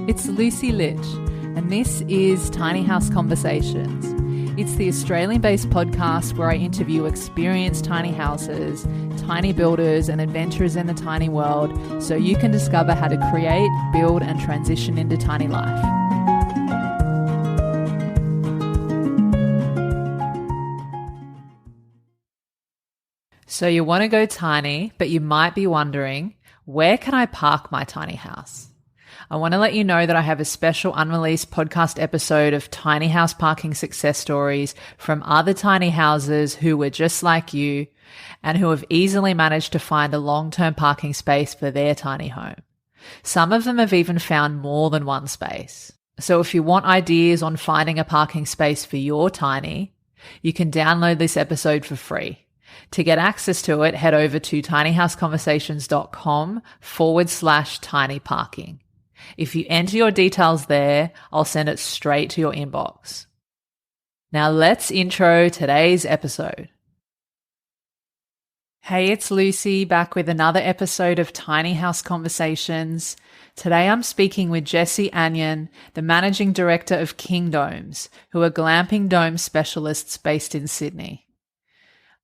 It's Lucy Litch, and this is Tiny House Conversations. It's the Australian-based podcast where I interview experienced tiny houses, tiny builders, and adventurers in the tiny world so you can discover how to create, build, and transition into tiny life. So you want to go tiny, but you might be wondering, where can I park my tiny house? I want to let you know that I have a special unreleased podcast episode of tiny house parking success stories from other tiny houses who were just like you and who have easily managed to find a long-term parking space for their tiny home. Some of them have even found more than one space. So if you want ideas on finding a parking space for your tiny, you can download this episode for free. To get access to it, head over to tinyhouseconversations.com/tiny parking. If you enter your details there, I'll send it straight to your inbox. Now let's intro today's episode. Hey, it's Lucy back with another episode of Tiny House Conversations. Today I'm speaking with Jessie Anyan, the Managing Director of King Domes, who are glamping dome specialists based in Sydney.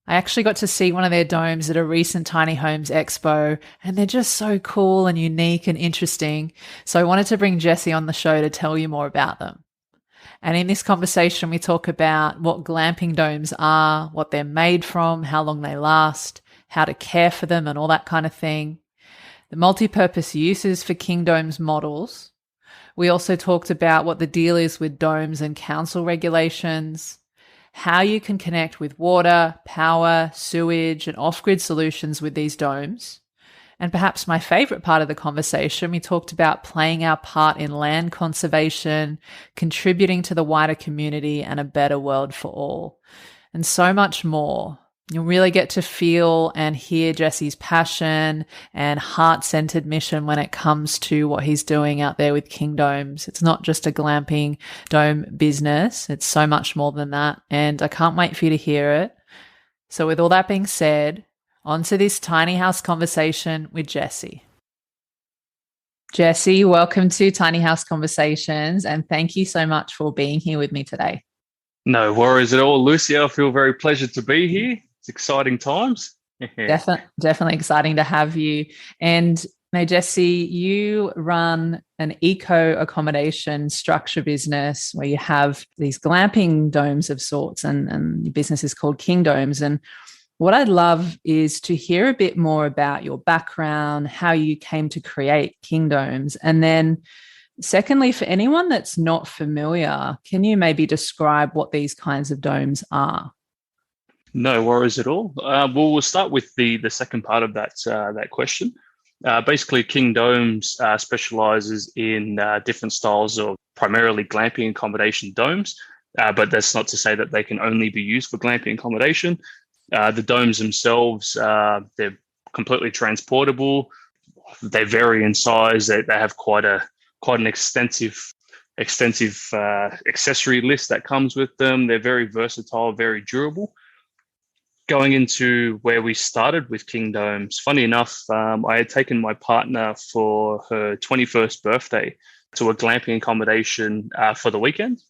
I actually got to see one of their domes at a recent Tiny Homes Expo, and they're just so cool and unique and interesting. So I wanted to bring Jessie on the show to tell you more about them. And in this conversation, we talk about what glamping domes are, what they're made from, how long they last, how to care for them and all that kind of thing. The multi-purpose uses for King Domes models. We also talked about what the deal is with domes and council regulations, how you can connect with water, power, sewage, and off-grid solutions with these domes. And perhaps my favorite part of the conversation, we talked about playing our part in land conservation, contributing to the wider community and a better world for all, and so much more. You'll really get to feel and hear Jessie's passion and heart-centered mission when it comes to what he's doing out there with King Domes. It's not just a glamping dome business. It's so much more than that. And I can't wait for you to hear it. So with all that being said, on to this tiny house conversation with Jessie. Jessie, welcome to Tiny House Conversations, and thank you so much for being here with me today. No worries at all, Lucy. I feel very pleased to be here. It's exciting times. Definitely exciting to have you. And now, Jessie, you run an Eco-Accommodation structure business where you have these glamping domes of sorts, and your business is called King Domes. And what I'd love is to hear a bit more about your background, how you came to create King Domes, and then secondly, for anyone that's not familiar, can you maybe describe what these kinds of domes are? No worries at all. We'll start with the second part of that question. Basically, King Domes specializes in different styles of primarily glamping accommodation domes, but that's not to say that they can only be used for glamping accommodation. The domes themselves, they're completely transportable. They vary in size. They have quite an extensive accessory list that comes with them. They're very versatile, very durable. Going into where we started with King Domes, funny enough, I had taken my partner for her 21st birthday to a glamping accommodation for the weekend.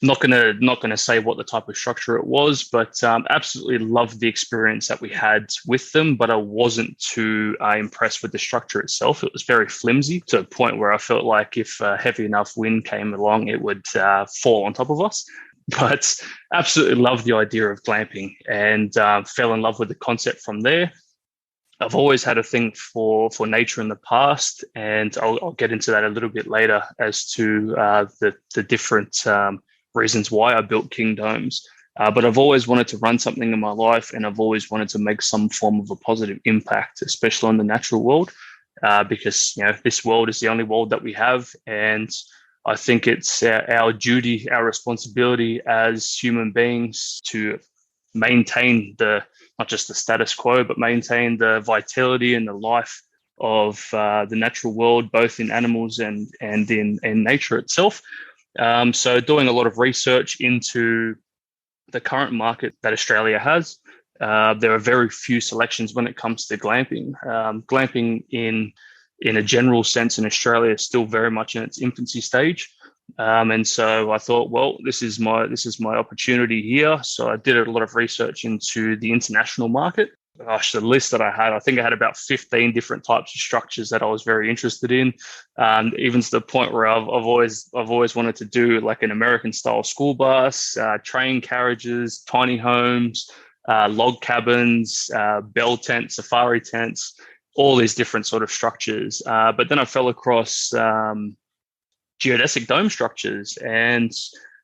Not gonna say what the type of structure it was, but absolutely loved the experience that we had with them. But I wasn't too impressed with the structure itself. It was very flimsy to a point where I felt like if heavy enough wind came along, it would fall on top of us. But absolutely loved the idea of glamping and fell in love with the concept from there. I've always had a thing for nature in the past, and I'll get into that a little bit later as to the different reasons why I built King Domes. But I've always wanted to run something in my life, and I've always wanted to make some form of a positive impact, especially on the natural world, because this world is the only world that we have, and I think it's our duty, our responsibility as human beings to maintain not just the status quo, but maintain the vitality and the life of the natural world, both in animals and in nature itself. So doing a lot of research into the current market that Australia has, there are very few selections when it comes to glamping. Glamping in in a general sense in Australia is still very much in its infancy stage. And so I thought, well, this is my opportunity here. So I did a lot of research into the international market. Gosh, the list that I think I had about 15 different types of structures that I was very interested in. Even to the point where I've always wanted to do like an American style school bus, train carriages, tiny homes, log cabins, bell tents, safari tents, all these different sort of structures. But then I fell across geodesic dome structures and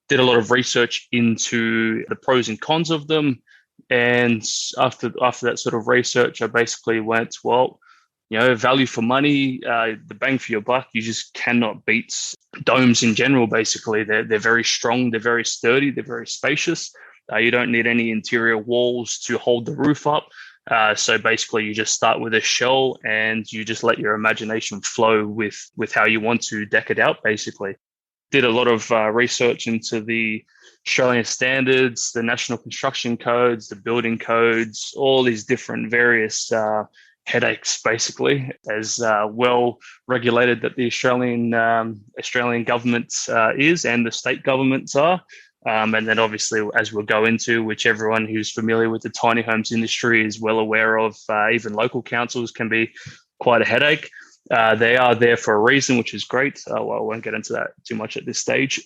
did a lot of research into the pros and cons of them. And after that sort of research, I basically went, well, value for money, the bang for your buck, you just cannot beat domes in general. Basically, they're very strong, they're very sturdy, they're very spacious. You don't need any interior walls to hold the roof up. So basically, you just start with a shell and you just let your imagination flow with how you want to deck it out, basically. Did a lot of research into the Australian standards, the national construction codes, the building codes, all these different various headaches, basically, as well regulated that the Australian government is and the state governments are. And then obviously, as we'll go into, which everyone who's familiar with the tiny homes industry is well aware of, even local councils can be quite a headache. They are there for a reason, which is great. Well, I won't get into that too much at this stage.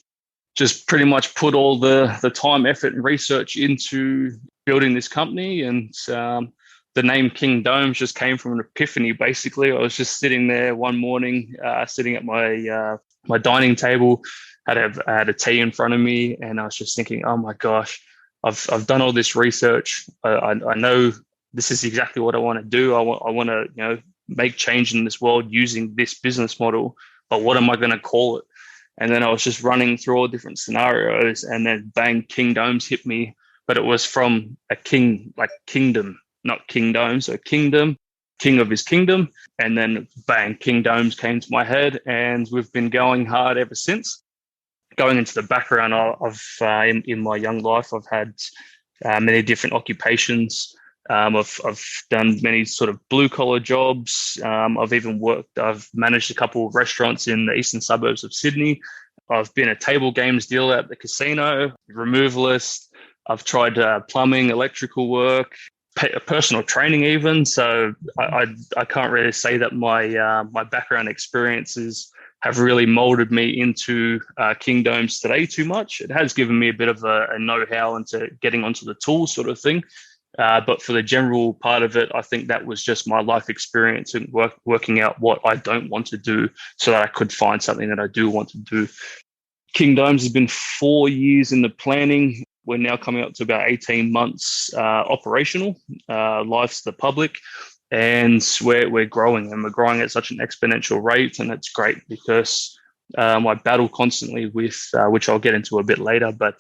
Just pretty much put all the time, effort, and research into building this company. And the name King Domes just came from an epiphany, basically. I was just sitting there one morning, sitting at my dining table, I had a tea in front of me, and I was just thinking, oh my gosh, I've done all this research. I know this is exactly what I want to do. I want to make change in this world using this business model, but what am I going to call it? And then I was just running through all different scenarios, and then bang, King Domes hit me. But it was from a king, like kingdom, not King Dome. So kingdom, king of his kingdom. And then bang, King Domes came to my head, and we've been going hard ever since. Going into the background, in my young life, I've had many different occupations. I've done many sort of blue collar jobs. I've managed a couple of restaurants in the eastern suburbs of Sydney. I've been a table games dealer at the casino, removalist. I've tried plumbing, electrical work, personal training even. So I can't really say that my background experiences have really molded me into King Domes today too much. It has given me a bit of a know-how into getting onto the tools sort of thing. But for the general part of it, I think that was just my life experience and working out what I don't want to do so that I could find something that I do want to do. King Domes has been 4 years in the planning. We're now coming up to about 18 months operational, live to the public. And we're growing, and we're growing at such an exponential rate. And it's great because I battle constantly with, which I'll get into a bit later, but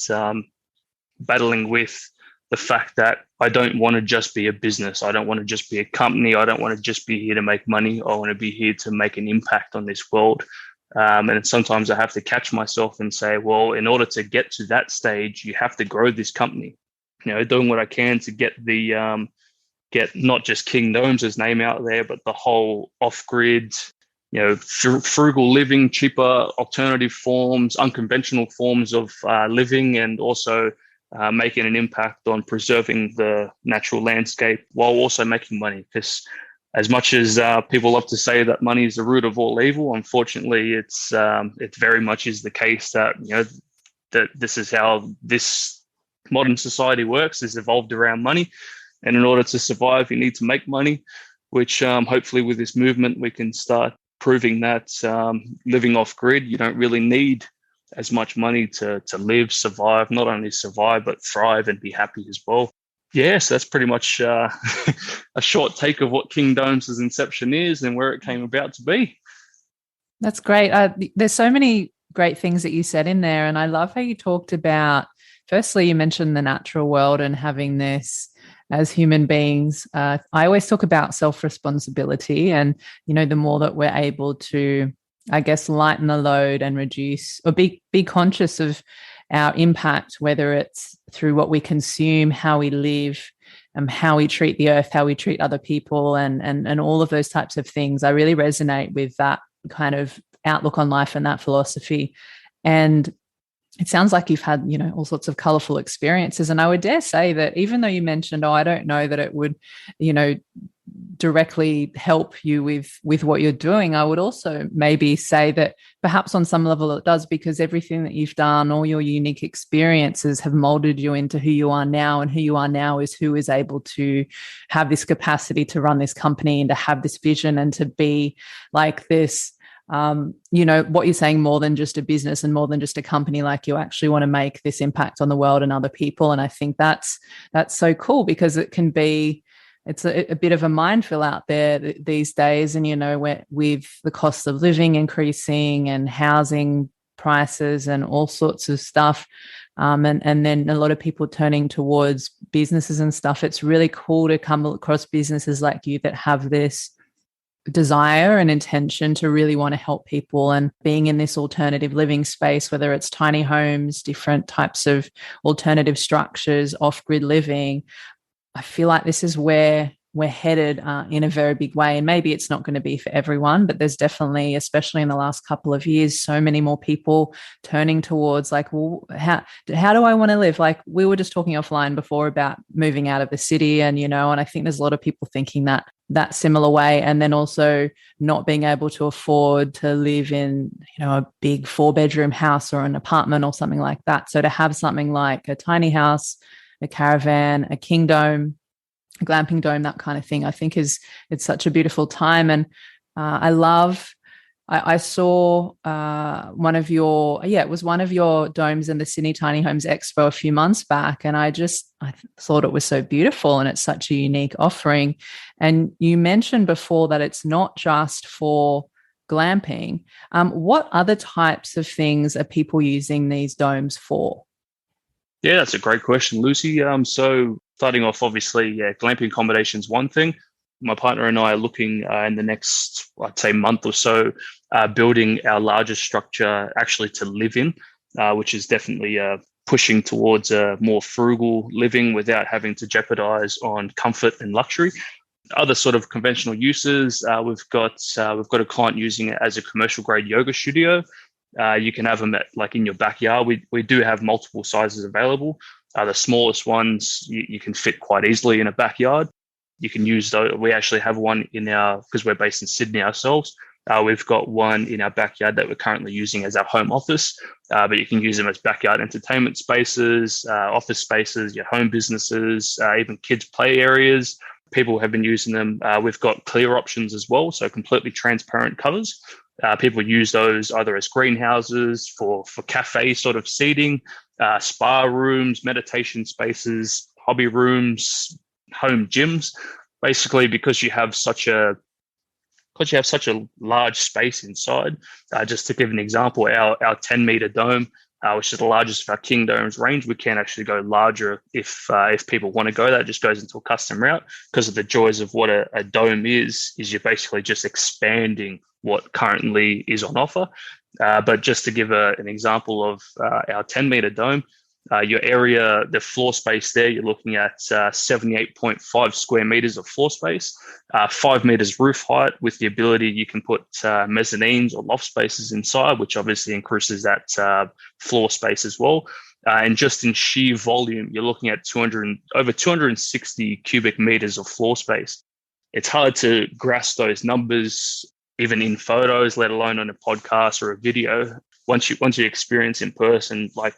battling with the fact that I don't want to just be a business. I don't want to just be a company. I don't want to just be here to make money. I want to be here to make an impact on this world. And sometimes I have to catch myself and say, well, in order to get to that stage, you have to grow this company. Doing what I can to get get not just King Domes' name out there, but the whole off-grid, frugal living, cheaper alternative forms, unconventional forms of living, and also making an impact on preserving the natural landscape while also making money. Because as much as people love to say that money is the root of all evil, unfortunately, it very much is the case that that this is how this modern society works. Is evolved around money. And in order to survive, you need to make money, which hopefully with this movement, we can start proving that living off grid, you don't really need as much money to live, survive, not only survive, but thrive and be happy as well. Yes, that's pretty much a short take of what King Domes' inception is and where it came about to be. That's great. There's so many great things that you said in there. And I love how you talked about, firstly, you mentioned the natural world and having this as human beings. I always talk about self-responsibility, and, the more that we're able to, I guess, lighten the load and reduce or be conscious of our impact, whether it's through what we consume, how we live, how we treat the earth, how we treat other people, and all of those types of things. I really resonate with that kind of outlook on life and that philosophy. And it sounds like you've had, all sorts of colorful experiences. And I would dare say that even though you mentioned, I don't know that it would, directly help you with what you're doing, I would also maybe say that perhaps on some level it does, because everything that you've done, all your unique experiences have molded you into who you are now, and who you are now is who is able to have this capacity to run this company and to have this vision and to be like this, what you're saying, more than just a business and more than just a company. Like, you actually want to make this impact on the world and other people. And I think that's so cool, because it's a bit of a minefield out there these days. And, with the cost of living increasing and housing prices and all sorts of stuff, and then a lot of people turning towards businesses and stuff, it's really cool to come across businesses like you that have this desire and intention to really want to help people, and being in this alternative living space, whether it's tiny homes, different types of alternative structures, off-grid living. I feel like this is where we're headed in a very big way. And maybe it's not going to be for everyone, but there's definitely, especially in the last couple of years, so many more people turning towards like, well, how do I want to live? Like, we were just talking offline before about moving out of the city, and, and I think there's a lot of people thinking that similar way. And then also not being able to afford to live in, a big 4-bedroom house or an apartment or something like that. So to have something like a tiny house, a caravan, a king dome, a glamping dome, that kind of thing, I think it's such a beautiful time. And I saw one of your domes in the Sydney Tiny Homes Expo a few months back, and I thought it was so beautiful, and it's such a unique offering. And you mentioned before that it's not just for glamping. What other types of things are people using these domes for? Yeah, that's a great question, Lucy. So starting off, obviously, glamping accommodation is one thing. My partner and I are looking in the next, I'd say, month or so, building our largest structure actually to live in, which is definitely pushing towards a more frugal living without having to jeopardize on comfort and luxury. Other sort of conventional uses, we've got a client using it as a commercial grade yoga studio. You can have them in your backyard. We do have multiple sizes available. The smallest ones you can fit quite easily in a backyard. You can use those. We actually have one because we're based in Sydney ourselves. We've got one in our backyard that we're currently using as our home office, but you can use them as backyard entertainment spaces, office spaces, your home businesses, even kids' play areas. People have been using them. We've got clear options as well, so completely transparent covers. People use those either as greenhouses for cafe sort of seating, spa rooms, meditation spaces, hobby rooms, home gyms. Basically, because you have such a large space inside. Just to give an example, our 10-meter dome, which is the largest of our king domes range, we can actually go larger if people want to go. That just goes into a custom route, because of the joys of what a dome is you're basically just expanding what currently is on offer. But just to give an example of our 10-meter dome, your area, the floor space there, you're looking at 78.5 square meters of floor space, 5 meters roof height, with the ability you can put mezzanines or loft spaces inside, which obviously increases that floor space as well. And just in sheer volume, you're looking at over 260 cubic meters of floor space. It's hard to grasp those numbers, even in photos, let alone on a podcast or a video. Once you experience in person, like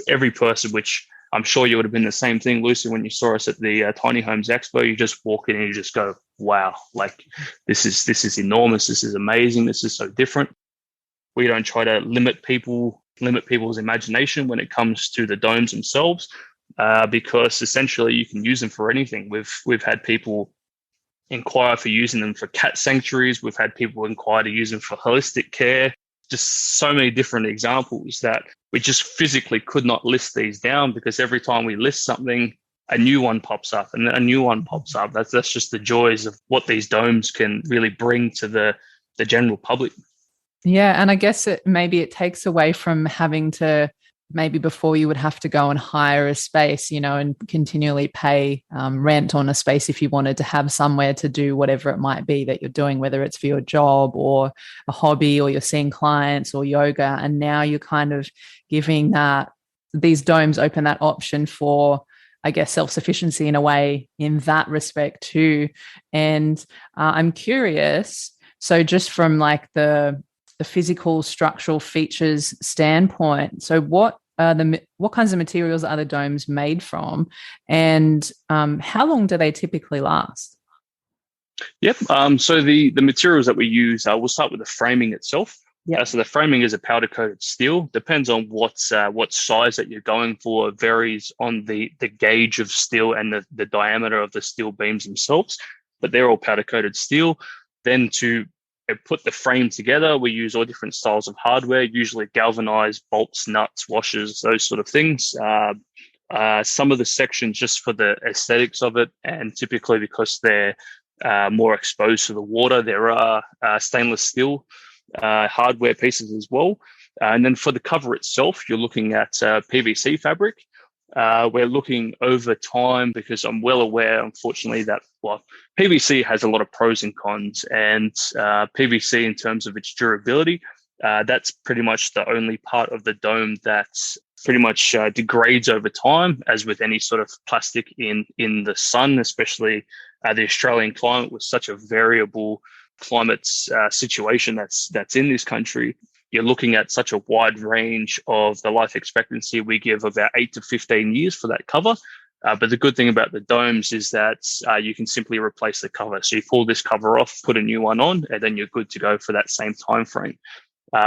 every person, which I'm sure you would have been the same thing, Lucy, when you saw us at the Tiny Homes Expo, you just walk in and you just go, wow, like this is enormous. This is amazing. This is so different. We don't try to limit people's imagination when it comes to the domes themselves, because essentially you can use them for anything. We've had people inquire for using them for cat sanctuaries. We've had people inquire to use them for holistic care. Just so many different examples that we just physically could not list these down, because every time we list something, a new one pops up and a new one pops up. That's just the joys of what these domes can really bring to the general public. Yeah, and I guess maybe it takes away from having to maybe before you would have to go and hire a space, and continually pay rent on a space if you wanted to have somewhere to do whatever it might be that you're doing, whether it's for your job or a hobby or you're seeing clients or yoga. And now you're kind of giving that, these domes open that option for, I guess, self-sufficiency in a way in that respect too. And I'm curious, so just from like the physical structural features standpoint, so what kinds of materials are the domes made from, and how long do they typically last? Yep. So the materials that we use, we'll start with the framing itself. Yeah. So the framing is a powder coated steel. Depends on what size that you're going for. It varies on the gauge of steel and the diameter of the steel beams themselves. But they're all powder coated steel. Then to put the frame together, we use all different styles of hardware, usually galvanized bolts, nuts, washers, those sort of things. Some of the sections just for the aesthetics of it, and typically because they're more exposed to the water, there are stainless steel hardware pieces as well. And then for the cover itself, you're looking at PVC fabric. We're looking over time, because I'm well aware, unfortunately, that PVC has a lot of pros and cons, and PVC in terms of its durability, that's pretty much the only part of the dome that pretty much degrades over time, as with any sort of plastic in the sun, especially the Australian climate with such a variable climate situation that's in this country. You're looking at such a wide range of the life expectancy. We give about 8 to 15 years for that cover. But the good thing about the domes is that you can simply replace the cover. So you pull this cover off, put a new one on, and then you're good to go for that same time frame.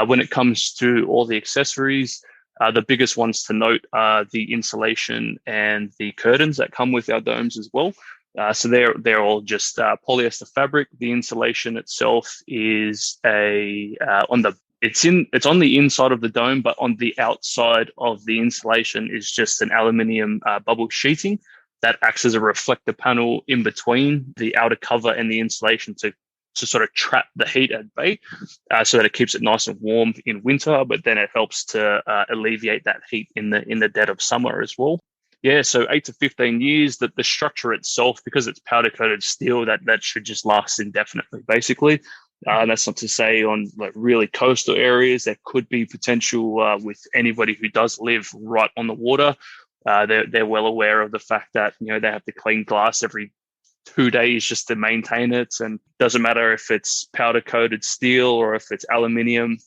When it comes to all the accessories, the biggest ones to note are the insulation and the curtains that come with our domes as well. So they're all just polyester fabric. The insulation itself is it's on the inside of the dome, but on the outside of the insulation is just an aluminium bubble sheeting that acts as a reflector panel in between the outer cover and the insulation to sort of trap the heat at bay, so that it keeps it nice and warm in winter, but then it helps to alleviate that heat in the dead of summer as well. Yeah, so 8 to 15 years. That the structure itself, because it's powder coated steel, that should just last indefinitely, basically. That's not to say on like really coastal areas there could be potential with anybody who does live right on the water. They're well aware of the fact that they have to clean glass every 2 days just to maintain it, and doesn't matter if it's powder coated steel or if it's aluminium.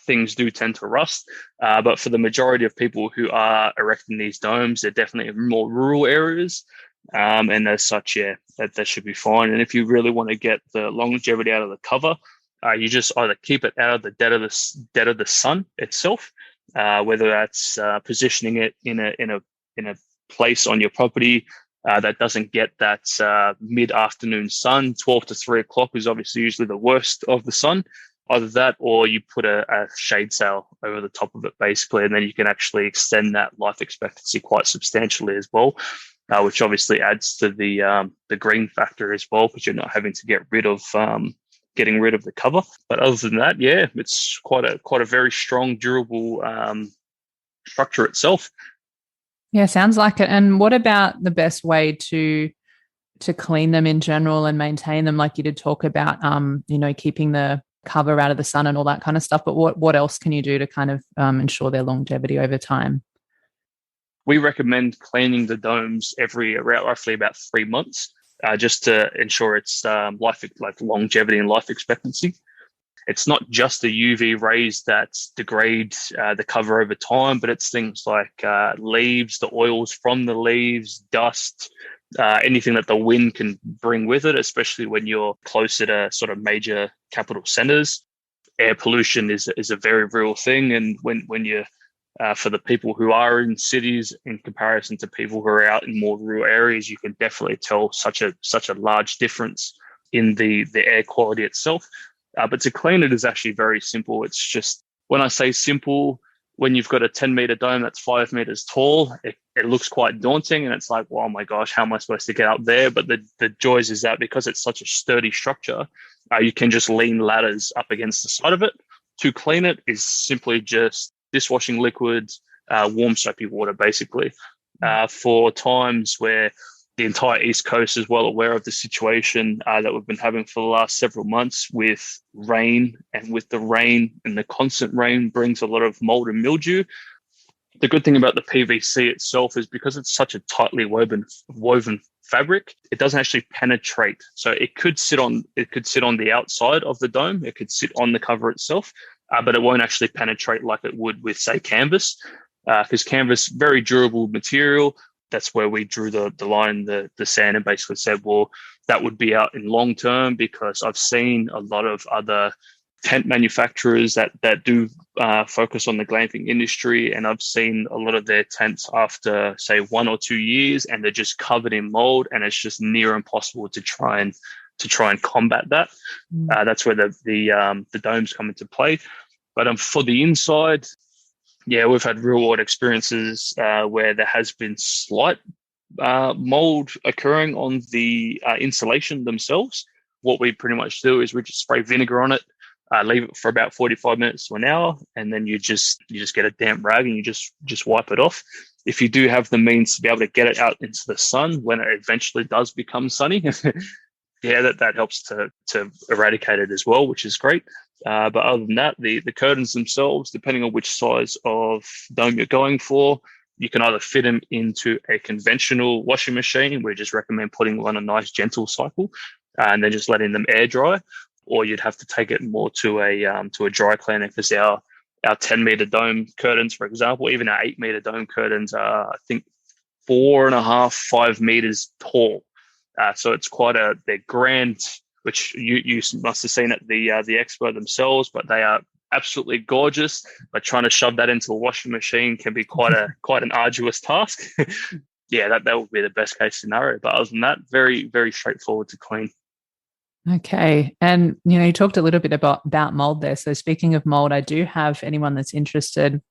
Things do tend to rust, but for the majority of people who are erecting these domes, they're definitely in more rural areas. And as such, yeah, that should be fine. And if you really want to get the longevity out of the cover, you just either keep it out of the dead of the sun itself, whether that's positioning it in a place on your property that doesn't get that mid-afternoon sun. 12 to 3 o'clock is obviously usually the worst of the sun. Either that, or you put a shade sail over the top of it, basically, and then you can actually extend that life expectancy quite substantially as well. Which obviously adds to the green factor as well, because you're not having to getting rid of the cover. But other than that, yeah, it's quite a very strong, durable structure itself. Yeah, sounds like it. And what about the best way to clean them in general and maintain them? Like you did talk about, keeping the cover out of the sun and all that kind of stuff. But what else can you do to kind of ensure their longevity over time? We recommend cleaning the domes roughly about 3 months, just to ensure its longevity and life expectancy. It's not just the UV rays that degrade the cover over time, but it's things like leaves, the oils from the leaves, dust, anything that the wind can bring with it, especially when you're closer to sort of major capital centers. Air pollution is a very real thing, and when you're for the people who are in cities in comparison to people who are out in more rural areas, you can definitely tell such a large difference in the air quality itself. But to clean it is actually very simple. It's just, when I say simple, when you've got a 10-meter dome that's 5 meters tall, it looks quite daunting, and it's like, well, oh my gosh, how am I supposed to get up there? But the joys is that because it's such a sturdy structure, you can just lean ladders up against the side of it. To clean it is simply just dishwashing liquids, warm soapy water, basically, for times where the entire East Coast is well aware of the situation that we've been having for the last several months with rain, and with the rain and the constant rain brings a lot of mold and mildew. The good thing about the PVC itself is because it's such a tightly woven fabric, it doesn't actually penetrate. So it could sit on the outside of the dome, it could sit on the cover itself, but it won't actually penetrate like it would with, say, canvas, because canvas, very durable material. That's where we drew the line in the sand, and basically said, well, that would be out in long term, because I've seen a lot of other tent manufacturers that do focus on the glamping industry, and I've seen a lot of their tents after, say, 1 or 2 years, and they're just covered in mold, and it's just near impossible to try and combat that. That's where the domes come into play. But for the inside, yeah, we've had real world experiences where there has been slight mold occurring on the insulation themselves. What we pretty much do is we just spray vinegar on it, leave it for about 45 minutes to an hour, and then you just get a damp rag and you just wipe it off. If you do have the means to be able to get it out into the sun when it eventually does become sunny, yeah, that helps to eradicate it as well, which is great. But other than that, the curtains themselves, depending on which size of dome you're going for, you can either fit them into a conventional washing machine. We just recommend putting on a nice gentle cycle and then just letting them air dry, or you'd have to take it more to a dry cleaner, because our 10-meter dome curtains, for example, even our 8-meter dome curtains are, I think, 4.5, 5 meters tall. So it's they're grand, which you must have seen at the expo themselves, but they are absolutely gorgeous. But trying to shove that into a washing machine can be quite an arduous task. Yeah, that would be the best case scenario. But other than that, very, very straightforward to clean. Okay. And, you talked a little bit about mold there. So speaking of mold, I do have anyone that's interested.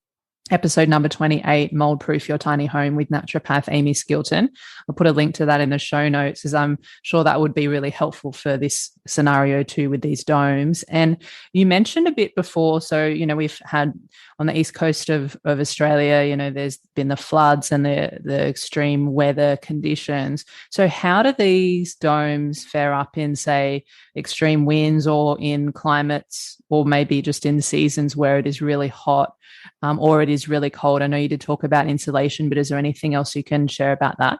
Episode number 28, Mold Proof Your Tiny Home with naturopath Amy Skilton. I'll put a link to that in the show notes, as I'm sure that would be really helpful for this scenario too with these domes. And you mentioned a bit before, so, we've had on the east coast of Australia, there's been the floods and the extreme weather conditions. So how do these domes fare up in, say, extreme winds, or in climates, or maybe just in seasons where it is really hot? Or it is really cold? I know you did talk about insulation, but is there anything else you can share about that?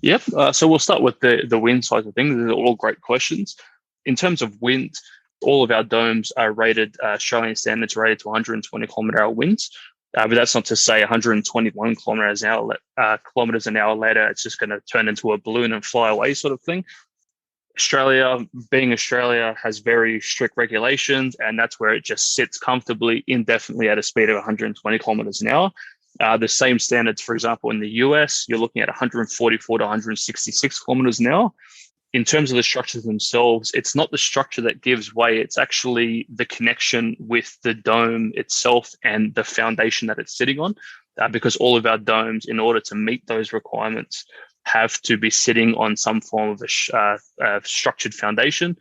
Yep. So we'll start with the wind side of things. These are all great questions. In terms of wind, all of our domes are rated, Australian standards rated to 120 kilometre-hour winds. But that's not to say 121 kilometres an hour later, it's just going to turn into a balloon and fly away sort of thing. Australia, being Australia, has very strict regulations, and that's where it just sits comfortably, indefinitely at a speed of 120 kilometers an hour. The same standards, for example, in the US, you're looking at 144 to 166 kilometers an hour. In terms of the structures themselves, it's not the structure that gives way, it's actually the connection with the dome itself and the foundation that it's sitting on, because all of our domes, in order to meet those requirements, have to be sitting on some form of a structured foundation.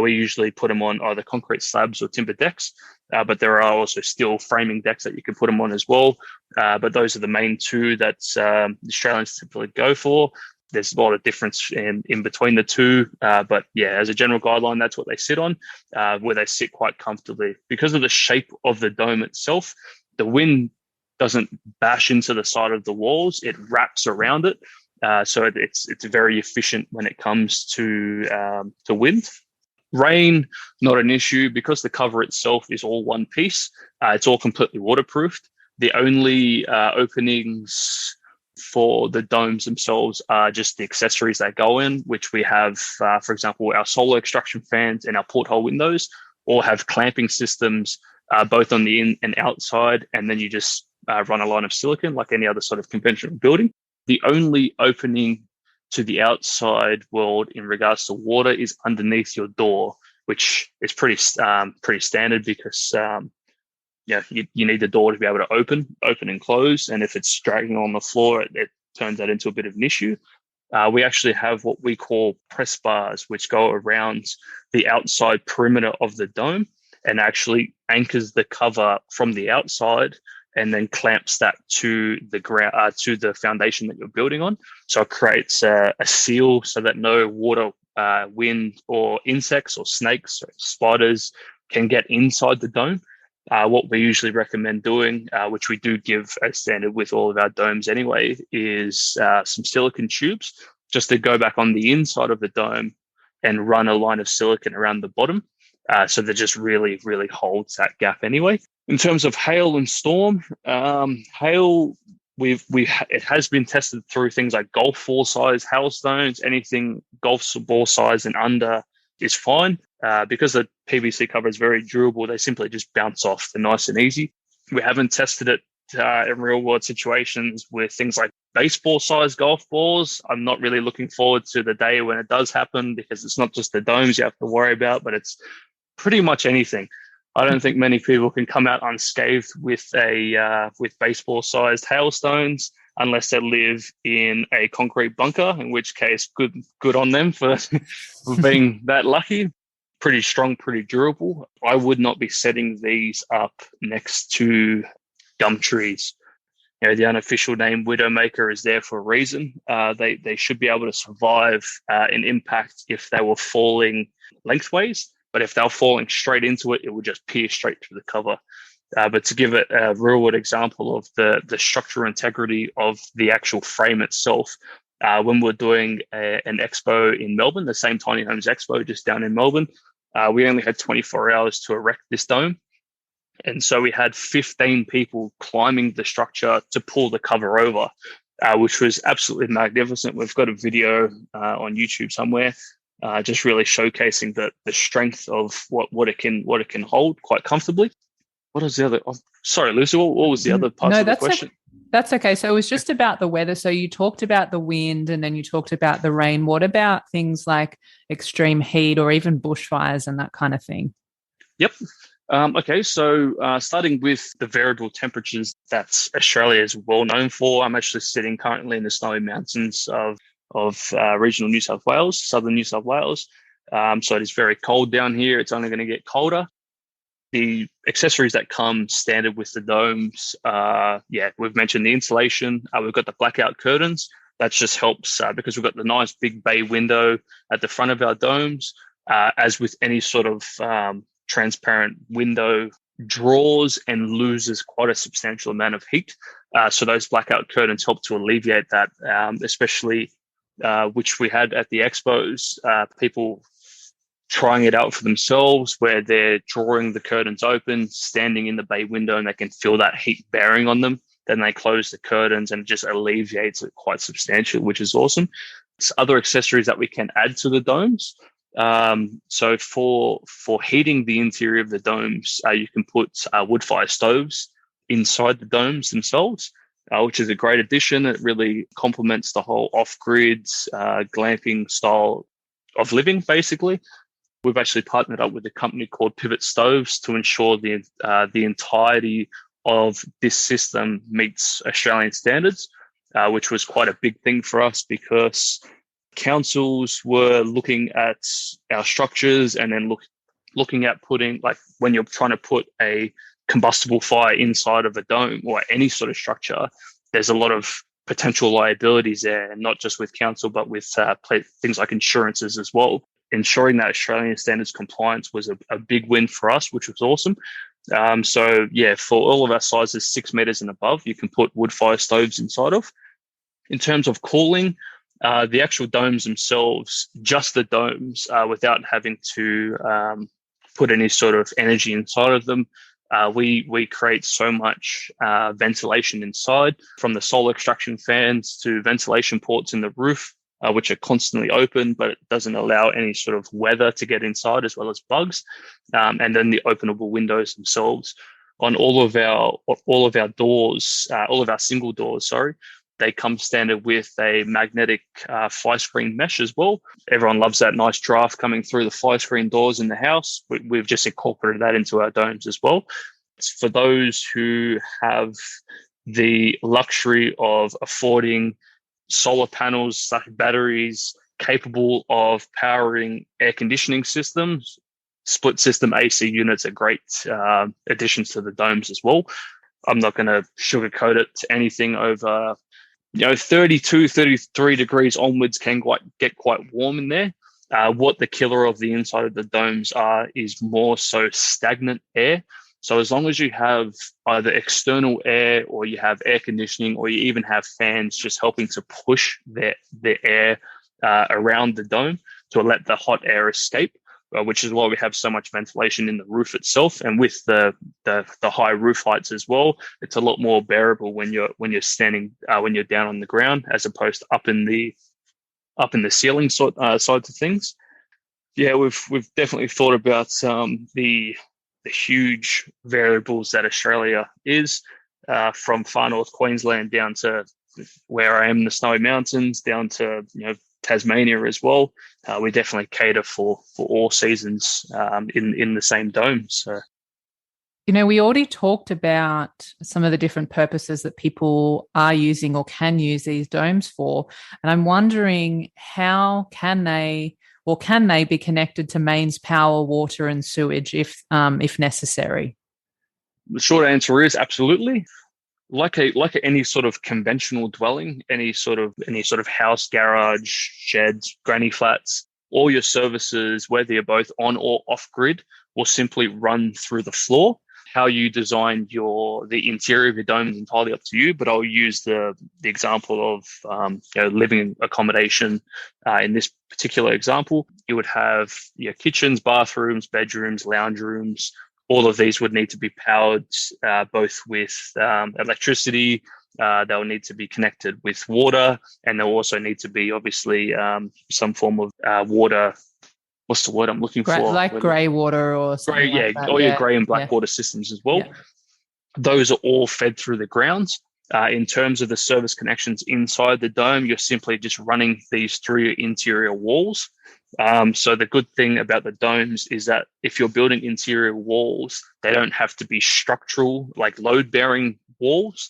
We usually put them on either concrete slabs or timber decks, but there are also steel framing decks that you can put them on as well. But those are the main two that Australians typically go for. There's a lot of difference in between the two, but yeah, as a general guideline, that's what they sit on, where they sit quite comfortably. Because of the shape of the dome itself, the wind doesn't bash into the side of the walls, it wraps around it. So it's very efficient when it comes to wind. Rain, not an issue, because the cover itself is all one piece. It's all completely waterproofed. The only openings for the domes themselves are just the accessories that go in, which we have, for example, our solar extraction fans and our porthole windows all have clamping systems, both on the in and outside, and then you just run a line of silicone like any other sort of conventional building. The only opening to the outside world in regards to water is underneath your door, which is pretty standard, because you need the door to be able to open and close, and if it's dragging on the floor, it turns that into a bit of an issue. We actually have what we call press bars, which go around the outside perimeter of the dome and actually anchors the cover from the outside and then clamps that to the ground, to the foundation that you're building on. So it creates a seal so that no water, wind, or insects or snakes or spiders can get inside the dome. What we usually recommend doing, which we do give as standard with all of our domes anyway, is some silicon tubes just to go back on the inside of the dome and run a line of silicon around the bottom. So that just really, really holds that gap anyway. In terms of hail and storm, hail, it has been tested through things like golf ball size hailstones. Anything golf ball size and under is fine. Because the PVC cover is very durable, they simply just bounce off. They're nice and easy. We haven't tested it in real world situations with things like baseball size golf balls. I'm not really looking forward to the day when it does happen, because it's not just the domes you have to worry about, but it's pretty much anything. I don't think many people can come out unscathed with with baseball sized hailstones unless they live in a concrete bunker, in which case good on them for, for being that lucky. Pretty strong, pretty durable. I would not be setting these up next to gum trees. You know, the unofficial name Widowmaker is there for a reason. They should be able to survive an impact if they were falling lengthways, but if they were falling straight into it, it would just pierce straight through the cover. But to give it a real world example of the structural integrity of the actual frame itself, when we're doing an expo in Melbourne, the same Tiny Homes Expo just down in Melbourne, we only had 24 hours to erect this dome. And so we had 15 people climbing the structure to pull the cover over, which was absolutely magnificent. We've got a video on YouTube somewhere, just really showcasing the strength of what it can hold quite comfortably. What was the other? Oh, sorry, Lucy. What was the other part of the question? That's okay. So it was just about the weather. So you talked about the wind, and then you talked about the rain. What about things like extreme heat or even bushfires and that kind of thing? Yep. Okay, so starting with the variable temperatures that Australia is well known for, I'm actually sitting currently in the snowy mountains of regional New South Wales, southern New South Wales. So it is very cold down here. It's only going to get colder. The accessories that come standard with the domes, we've mentioned the insulation. We've got the blackout curtains. That just helps because we've got the nice big bay window at the front of our domes. As with any sort of transparent window, draws and loses quite a substantial amount of heat. So those blackout curtains help to alleviate that, especially which we had at the expos, people trying it out for themselves where they're drawing the curtains open, standing in the bay window, and they can feel that heat bearing on them. Then they close the curtains and it just alleviates it quite substantially, which is awesome. There's other accessories that we can add to the domes. So for heating the interior of the domes, you can put wood fire stoves inside the domes themselves, which is a great addition. It really complements the whole off-grid glamping style of living, basically. We've actually partnered up with a company called Pivot Stoves to ensure the entirety of this system meets Australian standards, which was quite a big thing for us because councils were looking at our structures and then looking at putting, like when you're trying to put a combustible fire inside of a dome or any sort of structure, there's a lot of potential liabilities there, and not just with council, but with things like insurances as well. Ensuring that Australian standards compliance was a big win for us, which was awesome. So yeah, for all of our sizes 6 meters and above, you can put wood fire stoves inside of. In terms of cooling, the actual domes themselves, just the domes, without having to put any sort of energy inside of them, we create so much ventilation inside, from the solar extraction fans to ventilation ports in the roof, which are constantly open, but it doesn't allow any sort of weather to get inside, as well as bugs. And then the openable windows themselves. On all of our doors, all of our single doors, sorry, they come standard with a magnetic fly screen mesh as well. Everyone loves that nice draft coming through the fly screen doors in the house. We've just incorporated that into our domes as well. It's for those who have the luxury of affording solar panels, batteries capable of powering air conditioning systems. Split system AC units are great additions to the domes as well. I'm not going to sugarcoat it. Anything over 32, 33 degrees onwards can get quite warm in there. What the killer of the inside of the domes is more so stagnant air. So as long as you have either external air, or you have air conditioning, or you even have fans just helping to push the air around the dome to let the hot air escape, which is why we have so much ventilation in the roof itself. And with the high roof heights as well, it's a lot more bearable when you're standing when you're down on the ground, as opposed to up in the ceiling sides of things. Yeah, we've definitely thought about the huge variables that Australia is, from far north Queensland down to where I am in the Snowy Mountains, down to Tasmania as well. We definitely cater for all seasons in the same dome. So, we already talked about some of the different purposes that people are using or can use these domes for, and I'm wondering, how can they be connected to mains power, water, and sewage if necessary? The short answer is absolutely. Like any sort of conventional dwelling, any sort of house, garage, sheds, granny flats, all your services, whether you're both on or off grid, will simply run through the floor. How you design the interior of your dome is entirely up to you, but I'll use the example of living accommodation. In this particular example, you would have your kitchens, bathrooms, bedrooms, lounge rooms. All of these would need to be powered both with electricity. They'll need to be connected with water, and they'll also need to be obviously some form of water. What's the word I'm looking for? Like grey water or something like that. All your grey and black water systems as well. Yeah. Those are all fed through the ground. In terms of the service connections inside the dome, you're simply just running these through your interior walls. So the good thing about the domes is that if you're building interior walls, they don't have to be structural, like load-bearing walls.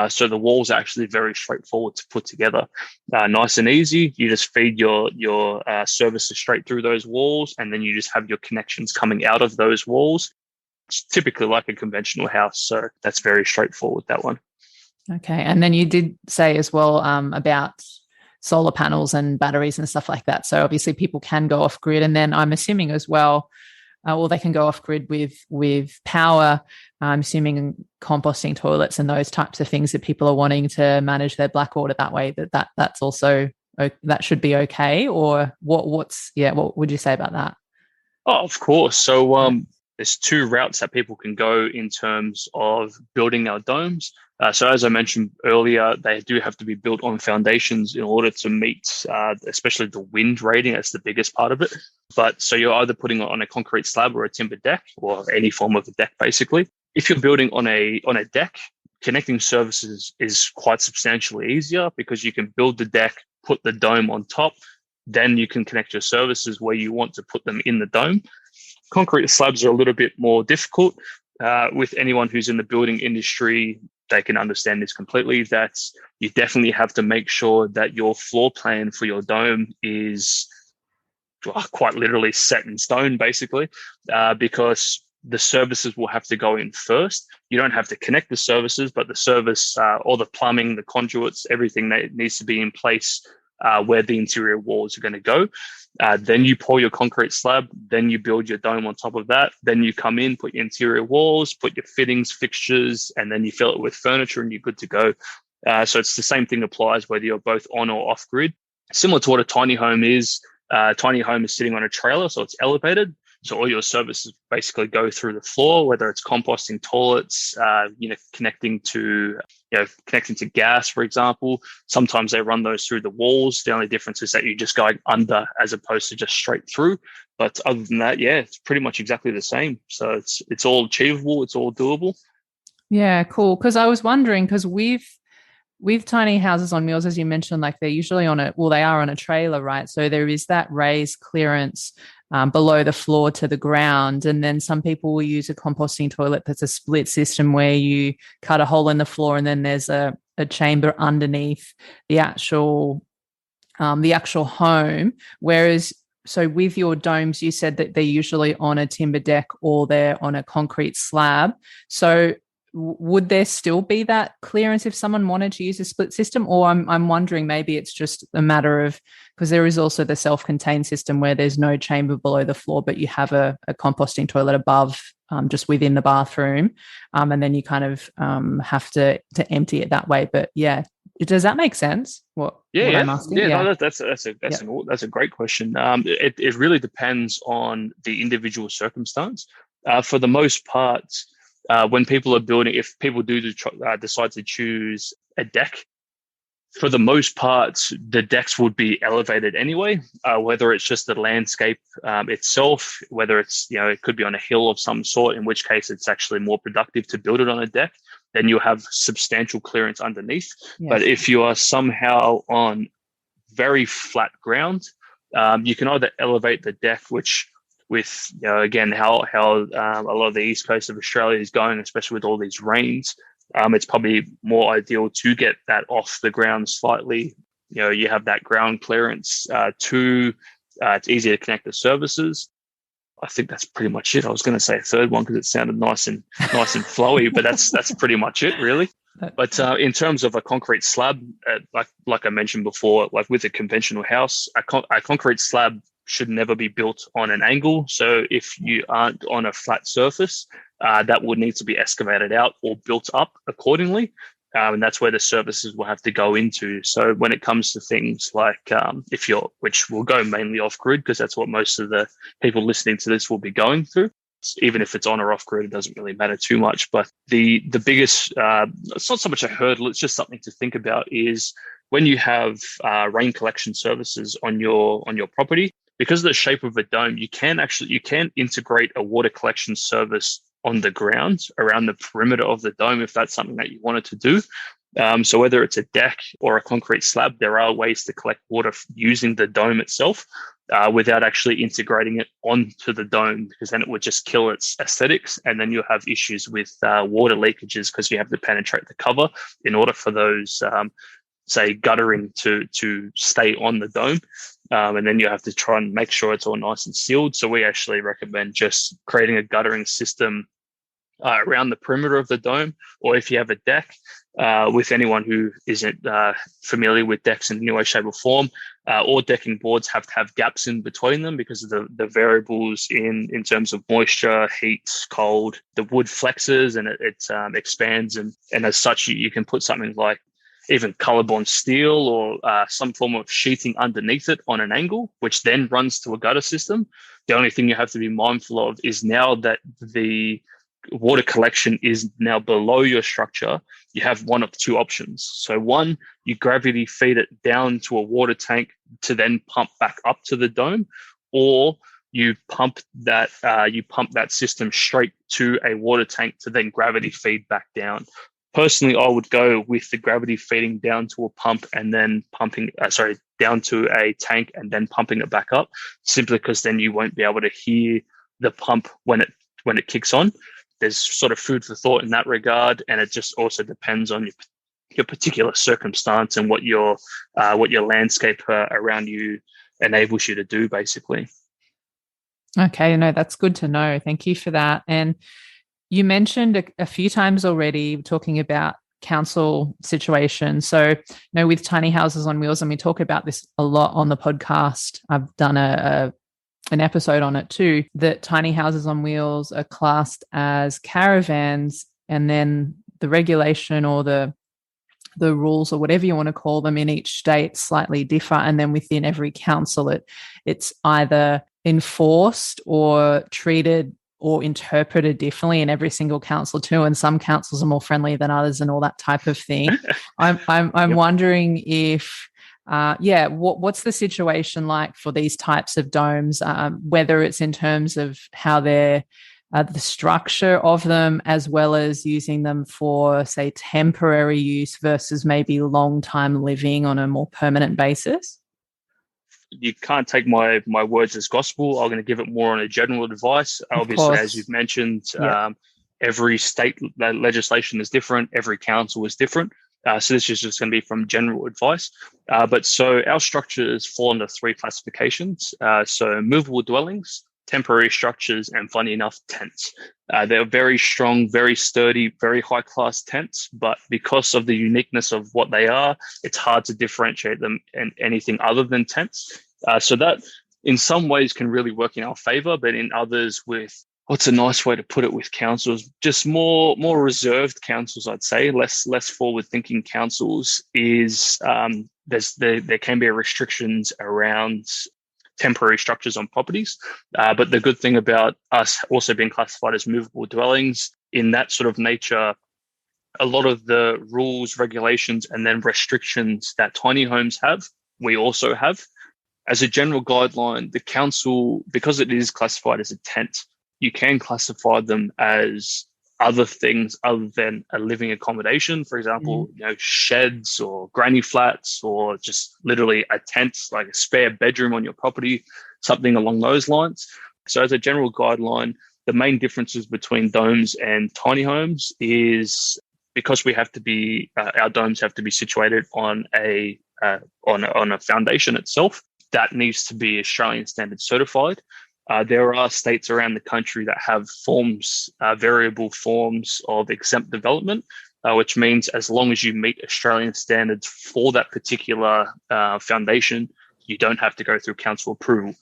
So the walls are actually very straightforward to put together. Nice and easy. You just feed your services straight through those walls, and then you just have your connections coming out of those walls. It's typically like a conventional house. So that's very straightforward, that one. Okay. And then you did say as well about solar panels and batteries and stuff like that. So obviously people can go off grid, and then I'm assuming as well, they can go off grid with power. I'm assuming composting toilets and those types of things that people are wanting to manage their black water that way. That's also, that should be okay. Or what would you say about that? Oh, of course. So there's two routes that people can go in terms of building our domes. So as I mentioned earlier, they do have to be built on foundations in order to meet, especially the wind rating. That's the biggest part of it. But so you're either putting it on a concrete slab or a timber deck, or any form of a deck, basically. If you're building on a deck, connecting services is quite substantially easier, because you can build the deck, put the dome on top, then you can connect your services where you want to put them in the dome. Concrete slabs are a little bit more difficult. With anyone who's in the building industry, they can understand this completely, that you definitely have to make sure that your floor plan for your dome is quite literally set in stone, basically, because the services will have to go in first. You don't have to connect the services, but the service, all the plumbing, the conduits, everything that needs to be in place where the interior walls are going to go. Then you pour your concrete slab, then you build your dome on top of that. Then you come in, put your interior walls, put your fittings, fixtures, and then you fill it with furniture and you're good to go. So it's the same thing applies whether you're both on or off grid. Similar to what a tiny home is. Tiny home is sitting on a trailer, so it's elevated. So all your services basically go through the floor, whether it's composting toilets, connecting to gas, for example. Sometimes they run those through the walls. The only difference is that you just go under as opposed to just straight through. But other than that, yeah, it's pretty much exactly the same. So it's all achievable. It's all doable. Yeah, cool. Because I was wondering, because with tiny houses on wheels, as you mentioned, like they're usually they are on a trailer, right? So there is that raised clearance below the floor to the ground. And then some people will use a composting toilet that's a split system where you cut a hole in the floor and then there's a chamber underneath the actual home. Whereas, so with your domes, you said that they're usually on a timber deck or they're on a concrete slab. So would there still be that clearance if someone wanted to use a split system? Or I'm wondering, maybe it's just a matter of, because there is also the self-contained system where there's no chamber below the floor, but you have a composting toilet above, just within the bathroom, and then you kind of have to empty it that way. But yeah, does that make sense? What I'm asking? Yeah. No, that's a great question. It really depends on the individual circumstance. For the most part, when people are building, if people do decide to choose a deck, for the most part, the decks would be elevated anyway, whether it's just the landscape itself, whether it's, it could be on a hill of some sort, in which case it's actually more productive to build it on a deck. Then you have substantial clearance underneath. Yes. But if you are somehow on very flat ground, you can either elevate the deck, which with, again, how a lot of the east coast of Australia is going, especially with all these rains, it's probably more ideal to get that off the ground slightly. You have that ground clearance. It's easy to connect the services. I think that's pretty much it. I was going to say a third one because it sounded nice and flowy, but that's pretty much it, really. But in terms of a concrete slab, like I mentioned before, like with a conventional house, a concrete slab should never be built on an angle. So if you aren't on a flat surface, that would need to be excavated out or built up accordingly. And that's where the services will have to go into. So when it comes to things like which will go mainly off grid, because that's what most of the people listening to this will be going through. Even if it's on or off grid, it doesn't really matter too much. But the biggest, it's not so much a hurdle, it's just something to think about, is when you have rain collection services on your property, because of the shape of a dome, you can integrate a water collection service on the ground around the perimeter of the dome if that's something that you wanted to do. So whether it's a deck or a concrete slab, there are ways to collect water using the dome itself without actually integrating it onto the dome, because then it would just kill its aesthetics, and then you'll have issues with water leakages because you have to penetrate the cover in order for those say guttering to stay on the dome. And then you have to try and make sure it's all nice and sealed. So we actually recommend just creating a guttering system around the perimeter of the dome, or if you have a deck, with anyone who isn't familiar with decks in any way, shape or form, all decking boards have to have gaps in between them because of the variables in terms of moisture, heat, cold. The wood flexes and it expands, and as such, you can put something like even colour-bond steel or some form of sheething underneath it on an angle, which then runs to a gutter system. The only thing you have to be mindful of is now that the water collection is now below your structure, you have one of two options. So one, you gravity feed it down to a water tank to then pump back up to the dome, or you pump that system straight to a water tank to then gravity feed back down. Personally, I would go with the gravity feeding down to a pump and then down to a tank and then pumping it back up, simply because then you won't be able to hear the pump when it kicks on. There's sort of food for thought in that regard, and it just also depends on your particular circumstance and what your landscape around you enables you to do, basically. Okay, no, that's good to know. Thank you for that. And you mentioned a few times already talking about council situations. So, with tiny houses on wheels, and we talk about this a lot on the podcast. I've done an episode on it too, that tiny houses on wheels are classed as caravans, and then the regulation or the rules or whatever you want to call them in each state slightly differ. And then within every council, it's either enforced or treated or interpreted differently in every single council too. And some councils are more friendly than others and all that type of thing. I'm Yep. wondering if, what's the situation like for these types of domes, whether it's in terms of how they're the structure of them, as well as using them for, say, temporary use versus maybe long-time living on a more permanent basis? You can't take my words as gospel. I'm going to give it more on a general advice. Obviously, as you've mentioned, every state legislation is different. Every council is different. So this is just going to be from general advice. But so our structures fall under three classifications. So movable dwellings, temporary structures, and funny enough, tents. They're very strong, very sturdy, very high class tents, but because of the uniqueness of what they are, it's hard to differentiate them in anything other than tents. So that in some ways can really work in our favor, but in others with what's a nice way to put it with councils, just more reserved councils, I'd say, less forward thinking councils is there can be restrictions around temporary structures on properties. But the good thing about us also being classified as movable dwellings in that sort of nature, a lot of the rules, regulations, and then restrictions that tiny homes have, we also have. As a general guideline, the council, because it is classified as a tent, you can classify them as other things other than a living accommodation. For example, sheds or granny flats, or just literally a tent, like a spare bedroom on your property, something along those lines. So as a general guideline, the main differences between domes and tiny homes is because we have to be, our domes have to be situated on a foundation itself. That needs to be Australian standard certified. There are states around the country that have forms, variable forms of exempt development, which means as long as you meet Australian standards for that particular foundation, you don't have to go through council approval.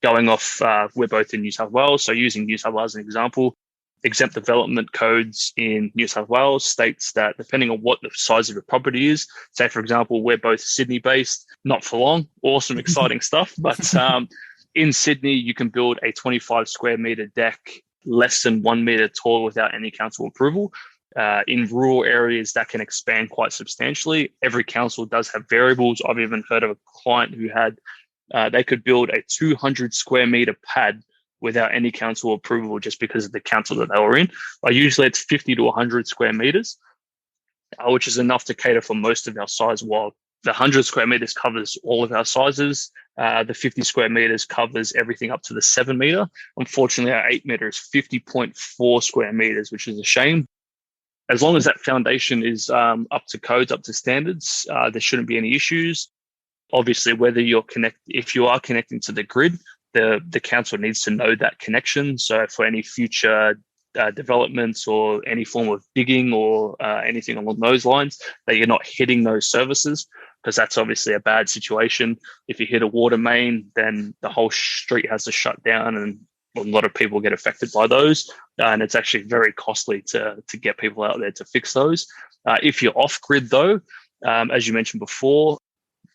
Going off, we're both in New South Wales, so using New South Wales as an example, exempt development codes in New South Wales states that depending on what the size of your property is, say, for example, we're both Sydney-based, not for long, awesome, exciting stuff, but in Sydney, you can build a 25 square meter deck less than 1 meter tall without any council approval. In rural areas, that can expand quite substantially. Every council does have variables. I've even heard of a client who had, they could build a 200 square meter pad without any council approval just because of the council that they were in. Usually it's 50 to 100 square meters, which is enough to cater for most of our size, while the 100 square meters covers all of our sizes. The 50 square meters covers everything up to the 7 meter. Unfortunately, our 8 meter is 50.4 square meters, which is a shame. As long as that foundation is up to codes, up to standards, there shouldn't be any issues. Obviously, if you are connecting to the grid, the council needs to know that connection. So for any future developments or any form of digging or anything along those lines, that you're not hitting those services, because that's obviously a bad situation. If you hit a water main, then the whole street has to shut down, and a lot of people get affected by those. And it's actually very costly to get people out there to fix those. If you're off grid though, as you mentioned before,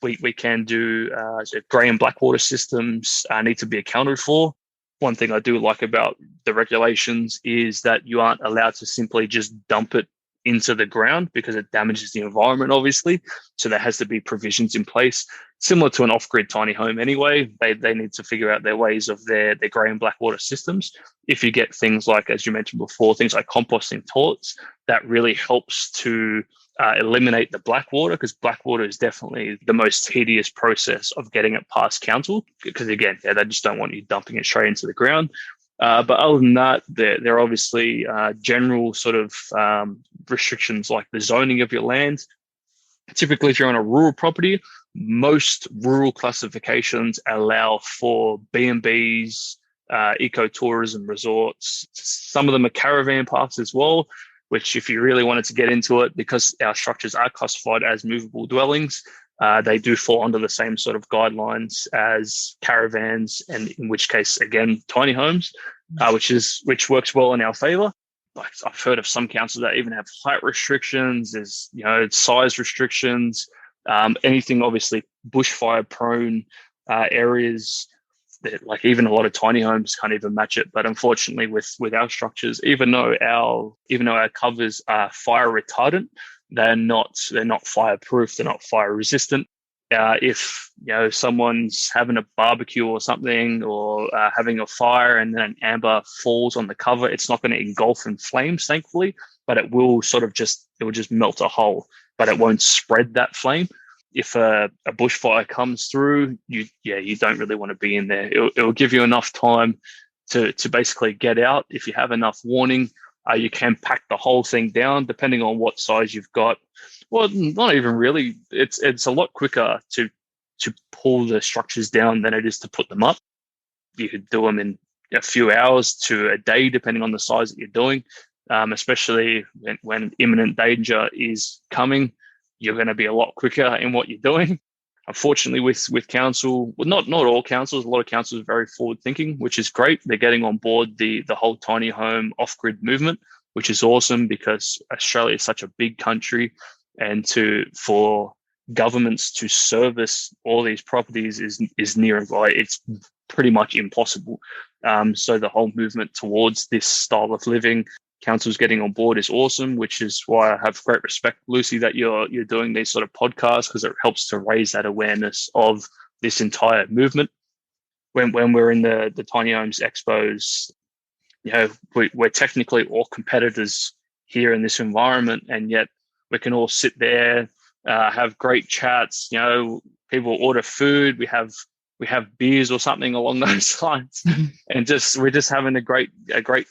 we can do so grey and black water systems need to be accounted for. One thing I do like about the regulations is that you aren't allowed to simply just dump it into the ground because it damages the environment, obviously. So there has to be provisions in place, similar to an off-grid tiny home anyway. They need to figure out their ways of their grey and black water systems. If you get things like, as you mentioned before, things like composting toilets, that really helps to eliminate the black water, because black water is definitely the most tedious process of getting it past council, because again, they just don't want you dumping it straight into the ground. But other than that, there are obviously general sort of restrictions like the zoning of your land. Typically, if you're on a rural property, most rural classifications allow for B&Bs, ecotourism resorts. Some of them are caravan parks as well, which if you really wanted to get into it, because our structures are classified as movable dwellings, they do fall under the same sort of guidelines as caravans, and in which case, again, tiny homes, which works well in our favor. Like I've heard of some councils that even have height restrictions, there's size restrictions, anything obviously bushfire prone areas. Like even a lot of tiny homes can't even match it. But unfortunately, with our structures, even though our covers are fire retardant, they're not fireproof. They're not fire resistant. If someone's having a barbecue or something, or having a fire, and then an amber falls on the cover, it's not going to engulf in flames, thankfully, but it will just melt a hole, but it won't spread that flame. If a bushfire comes through, you don't really want to be in there. It'll give you enough time to basically get out. If you have enough warning, you can pack the whole thing down, depending on what size you've got. Well, not even really. It's a lot quicker to pull the structures down than it is to put them up. You could do them in a few hours to a day, depending on the size that you're doing. Especially when imminent danger is coming, you're going to be a lot quicker in what you're doing. Unfortunately, with council, well, not all councils, a lot of councils are very forward thinking, which is great. They're getting on board the whole tiny home off grid movement, which is awesome because Australia is such a big country, and for governments to service all these properties is near, it's pretty much impossible. So the whole movement towards this style of living, councils getting on board is awesome, which is why I have great respect, Lucy, that you're doing these sort of podcasts, because it helps to raise that awareness of this entire movement. When we're in the Tiny Homes Expos, we're technically all competitors here in this environment, and yet we can all sit there, have great chats. People order food. We have beers or something along those lines, and we're just having a great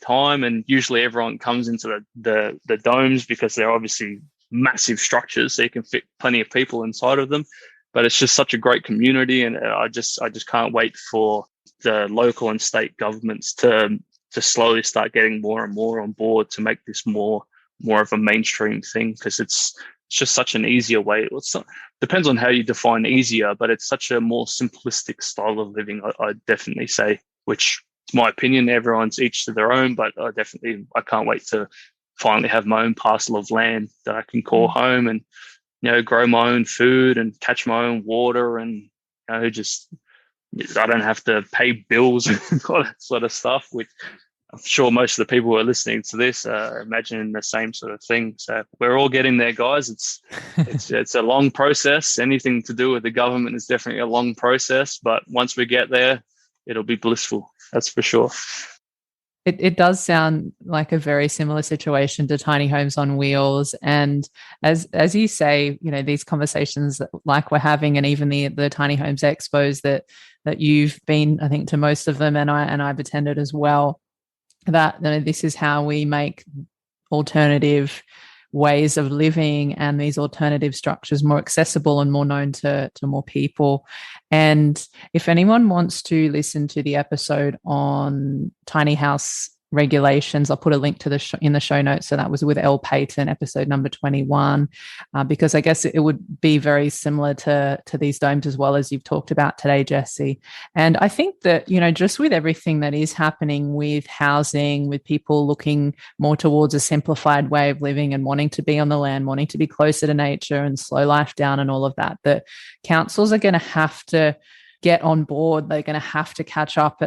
time. And usually everyone comes into the domes because they're obviously massive structures, so you can fit plenty of people inside of them. But it's just such a great community, and I just can't wait for the local and state governments to slowly start getting more and more on board to make this more of a mainstream thing, because it's just such an easier way. Depends on how you define easier, but it's such a more simplistic style of living, I definitely say, which is my opinion. Everyone's each to their own, but I can't wait to finally have my own parcel of land that I can call home, and grow my own food and catch my own water, and just I don't have to pay bills and all that sort of stuff, which I'm sure most of the people who are listening to this are imagining the same sort of thing. So we're all getting there, guys. It's a long process. Anything to do with the government is definitely a long process, but once we get there, it'll be blissful. That's for sure. It does sound like a very similar situation to tiny homes on wheels. And as you say, these conversations like we're having, and even the tiny homes expos that you've been, I think, to most of them, and I've attended as well, that this is how we make alternative ways of living and these alternative structures more accessible and more known to more people. And if anyone wants to listen to the episode on tiny house regulations, I'll put a link to in the show notes. So that was with Elle Payton, episode number 21, because I guess it would be very similar to these domes as well, as you've talked about today, Jessie. And I think that, just with everything that is happening with housing, with people looking more towards a simplified way of living and wanting to be on the land, wanting to be closer to nature and slow life down and all of that, that councils are going to have to get on board. They're going to have to catch up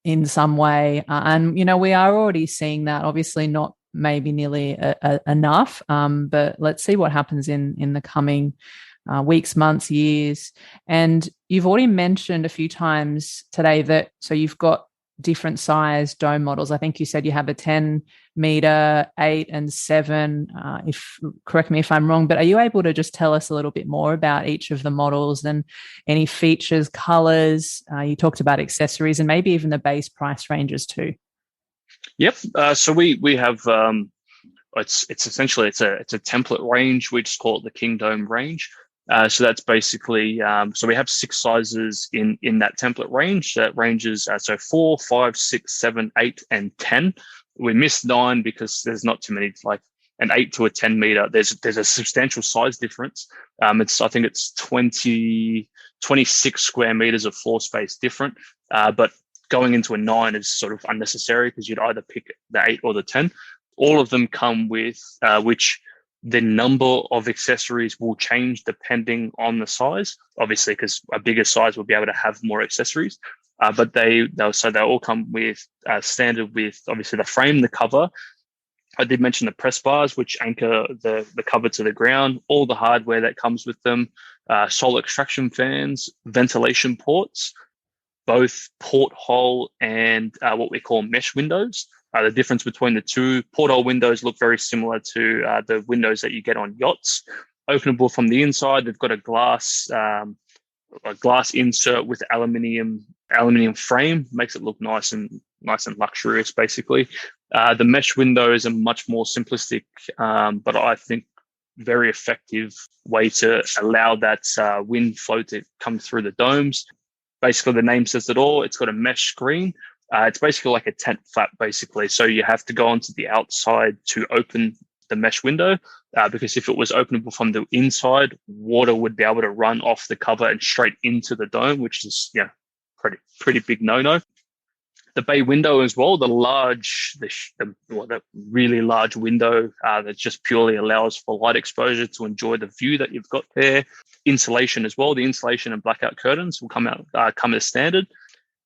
in some way. And, we are already seeing that, obviously not maybe nearly enough, but let's see what happens in the coming weeks, months, years. And you've already mentioned a few times today that, so you've got different size dome models. I think you said you have a 10-meter, 8 and 7. Correct me if I'm wrong, but are you able to just tell us a little bit more about each of the models and any features, colors? You talked about accessories and maybe even the base price ranges too. Yep. So we have it's essentially it's a template range. We just call it the King Dome range. So that's basically, so we have 6 sizes in that template range. That ranges, so 4, 5, 6, 7, 8, and 10. We missed 9 because there's not too many, like an 8 to a 10 meter. There's a substantial size difference. I think it's 26 square meters of floor space different. But going into a 9 is sort of unnecessary because you'd either pick the 8 or the 10. All of them come with, which the number of accessories will change depending on the size, obviously, because a bigger size will be able to have more accessories. But they all come with standard with obviously the frame, the cover. I did mention the press bars, which anchor the cover to the ground, all the hardware that comes with them, solar extraction fans, ventilation ports, both porthole and what we call mesh windows. The difference between the two, porthole windows look very similar to the windows that you get on yachts. Openable from the inside, they've got a glass insert with aluminium frame, makes it look nice and luxurious, basically. The mesh windows are much more simplistic, but I think very effective way to allow that wind flow to come through the domes. Basically, the name says it all. It's got a mesh screen. It's basically like a tent flap, basically. So you have to go onto the outside to open the mesh window, because if it was openable from the inside, water would be able to run off the cover and straight into the dome, which is pretty big no-no. The bay window as well, the really large window that just purely allows for light exposure to enjoy the view that you've got there. Insulation as well. The insulation and blackout curtains will come as standard.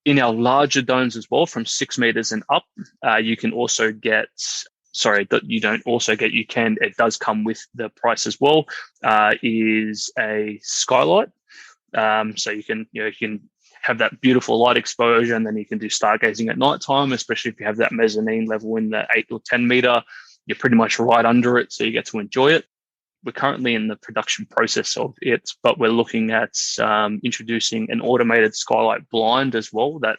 In our larger domes as well, from 6 meters and up, you can also get. Sorry, that you don't also get. You can. It does come with the price as well. Is a skylight, so you can have that beautiful light exposure, and then you can do stargazing at nighttime, especially if you have that mezzanine level in the 8 or 10 meter. You're pretty much right under it, so you get to enjoy it. We're currently in the production process of it, but we're looking at introducing an automated skylight blind as well. That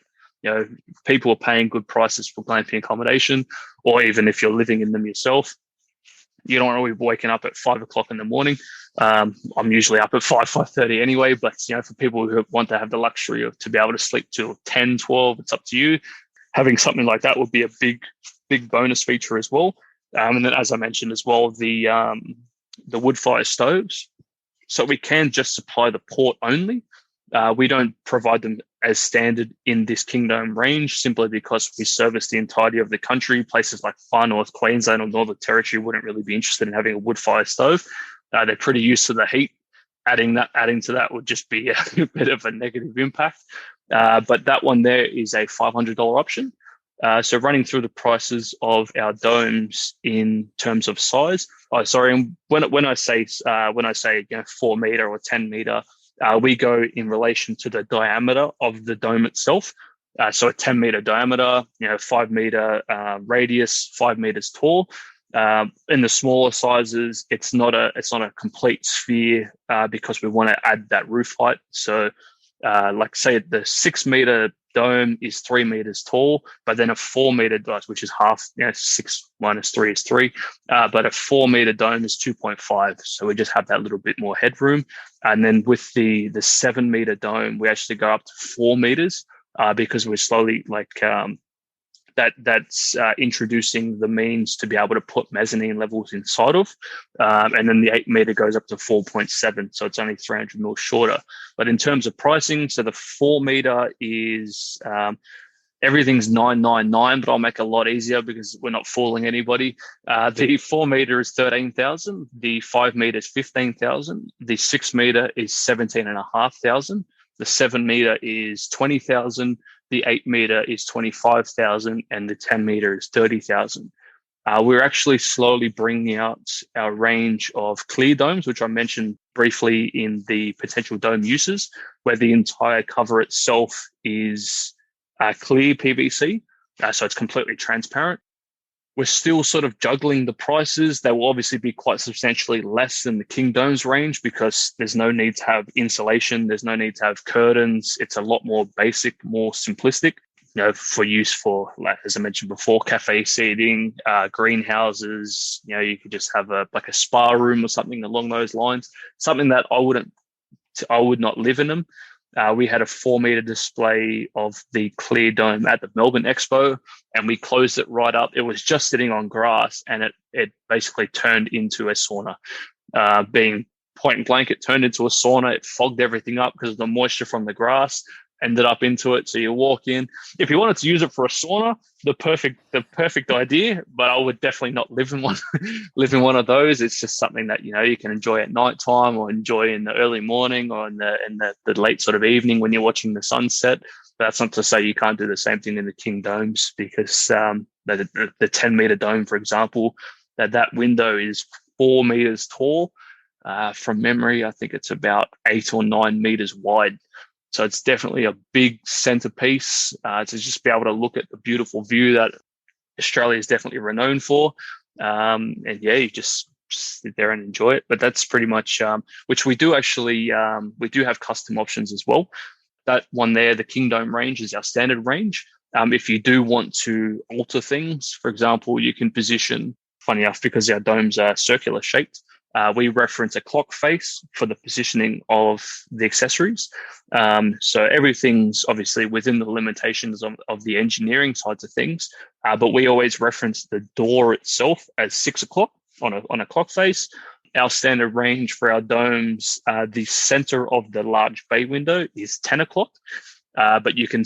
people are paying good prices for glamping accommodation, or even if you're living in them yourself. You don't want to be waking up at 5 o'clock in the morning. I'm usually up at 5:30 anyway, but for people who want to have the luxury of to be able to sleep till 10, 12, it's up to you. Having something like that would be a big bonus feature as well. And then, as I mentioned as well, the wood fire stoves. So we can just supply the port only. We don't provide them as standard in this Kingdome range, simply because we service the entirety of the country. Places like Far North Queensland or Northern Territory wouldn't really be interested in having a wood fire stove. They're pretty used to the heat. Adding to that would just be a bit of a negative impact. But that one there is a $500 option. So running through the prices of our domes in terms of size. Oh, sorry. And when I say 4 meter or 10 meter. We go in relation to the diameter of the dome itself. So a 10 meter diameter, 5 meter radius, 5 meters tall. In the smaller sizes, it's not a complete sphere because we want to add that roof height. So, like say the 6 meter dome is 3 meters tall, but then a 4 meter dome, which is half, 6 minus 3 is 3, but a 4 meter dome is 2.5. So we just have that little bit more headroom. And then with the 7 meter dome, we actually go up to 4 meters because we're slowly that's introducing the means to be able to put mezzanine levels inside of. And then the 8 meter goes up to 4.7. So it's only 300 mil shorter. But in terms of pricing, so the 4 meter is everything's $999, but I'll make it a lot easier because we're not fooling anybody. The 4 meter is $13,000. The 5 meter is $15,000. The 6 meter is $17,500. The 7 meter is $20,000. The 8 meter is $25,000, and the 10 meter is $30,000. We're actually slowly bringing out our range of clear domes, which I mentioned briefly in the potential dome uses, where the entire cover itself is clear PVC, so it's completely transparent. We're still sort of juggling the prices. They will obviously be quite substantially less than the Kingdome's range because there's no need to have insulation. There's no need to have curtains. It's a lot more basic, more simplistic, for use for, like, as I mentioned before, cafe seating, greenhouses. You could just have a spa room or something along those lines. Something that I would not live in them. We had a 4 meter display of the clear dome at the Melbourne Expo, and we closed it right up. It was just sitting on grass, and it basically turned into a sauna. Being point blank, it turned into a sauna. It fogged everything up because of the moisture from the grass. Ended up into it. So you walk in. If you wanted to use it for a sauna, the perfect idea, but I would definitely not live in one. Live in one of those. It's just something that you can enjoy at nighttime or enjoy in the early morning or in the late sort of evening when you're watching the sunset. But that's not to say you can't do the same thing in the King Domes, because the 10 meter dome, for example, that window is 4 meters tall. From memory, I think it's about 8 or 9 meters wide. So it's definitely a big centerpiece to just be able to look at the beautiful view that Australia is definitely renowned for. And yeah, you just sit there and enjoy it. But that's pretty much, which we do actually, we do have custom options as well. That one there, the Kingdome range, is our standard range. If you do want to alter things, for example, you can position, funny enough, because our domes are circular shaped, we reference a clock face for the positioning of the accessories. So everything's obviously within the limitations of the engineering sides of things, but we always reference the door itself as 6 o'clock on a clock face. Our standard range for our domes, the center of the large bay window is 10 o'clock, but you can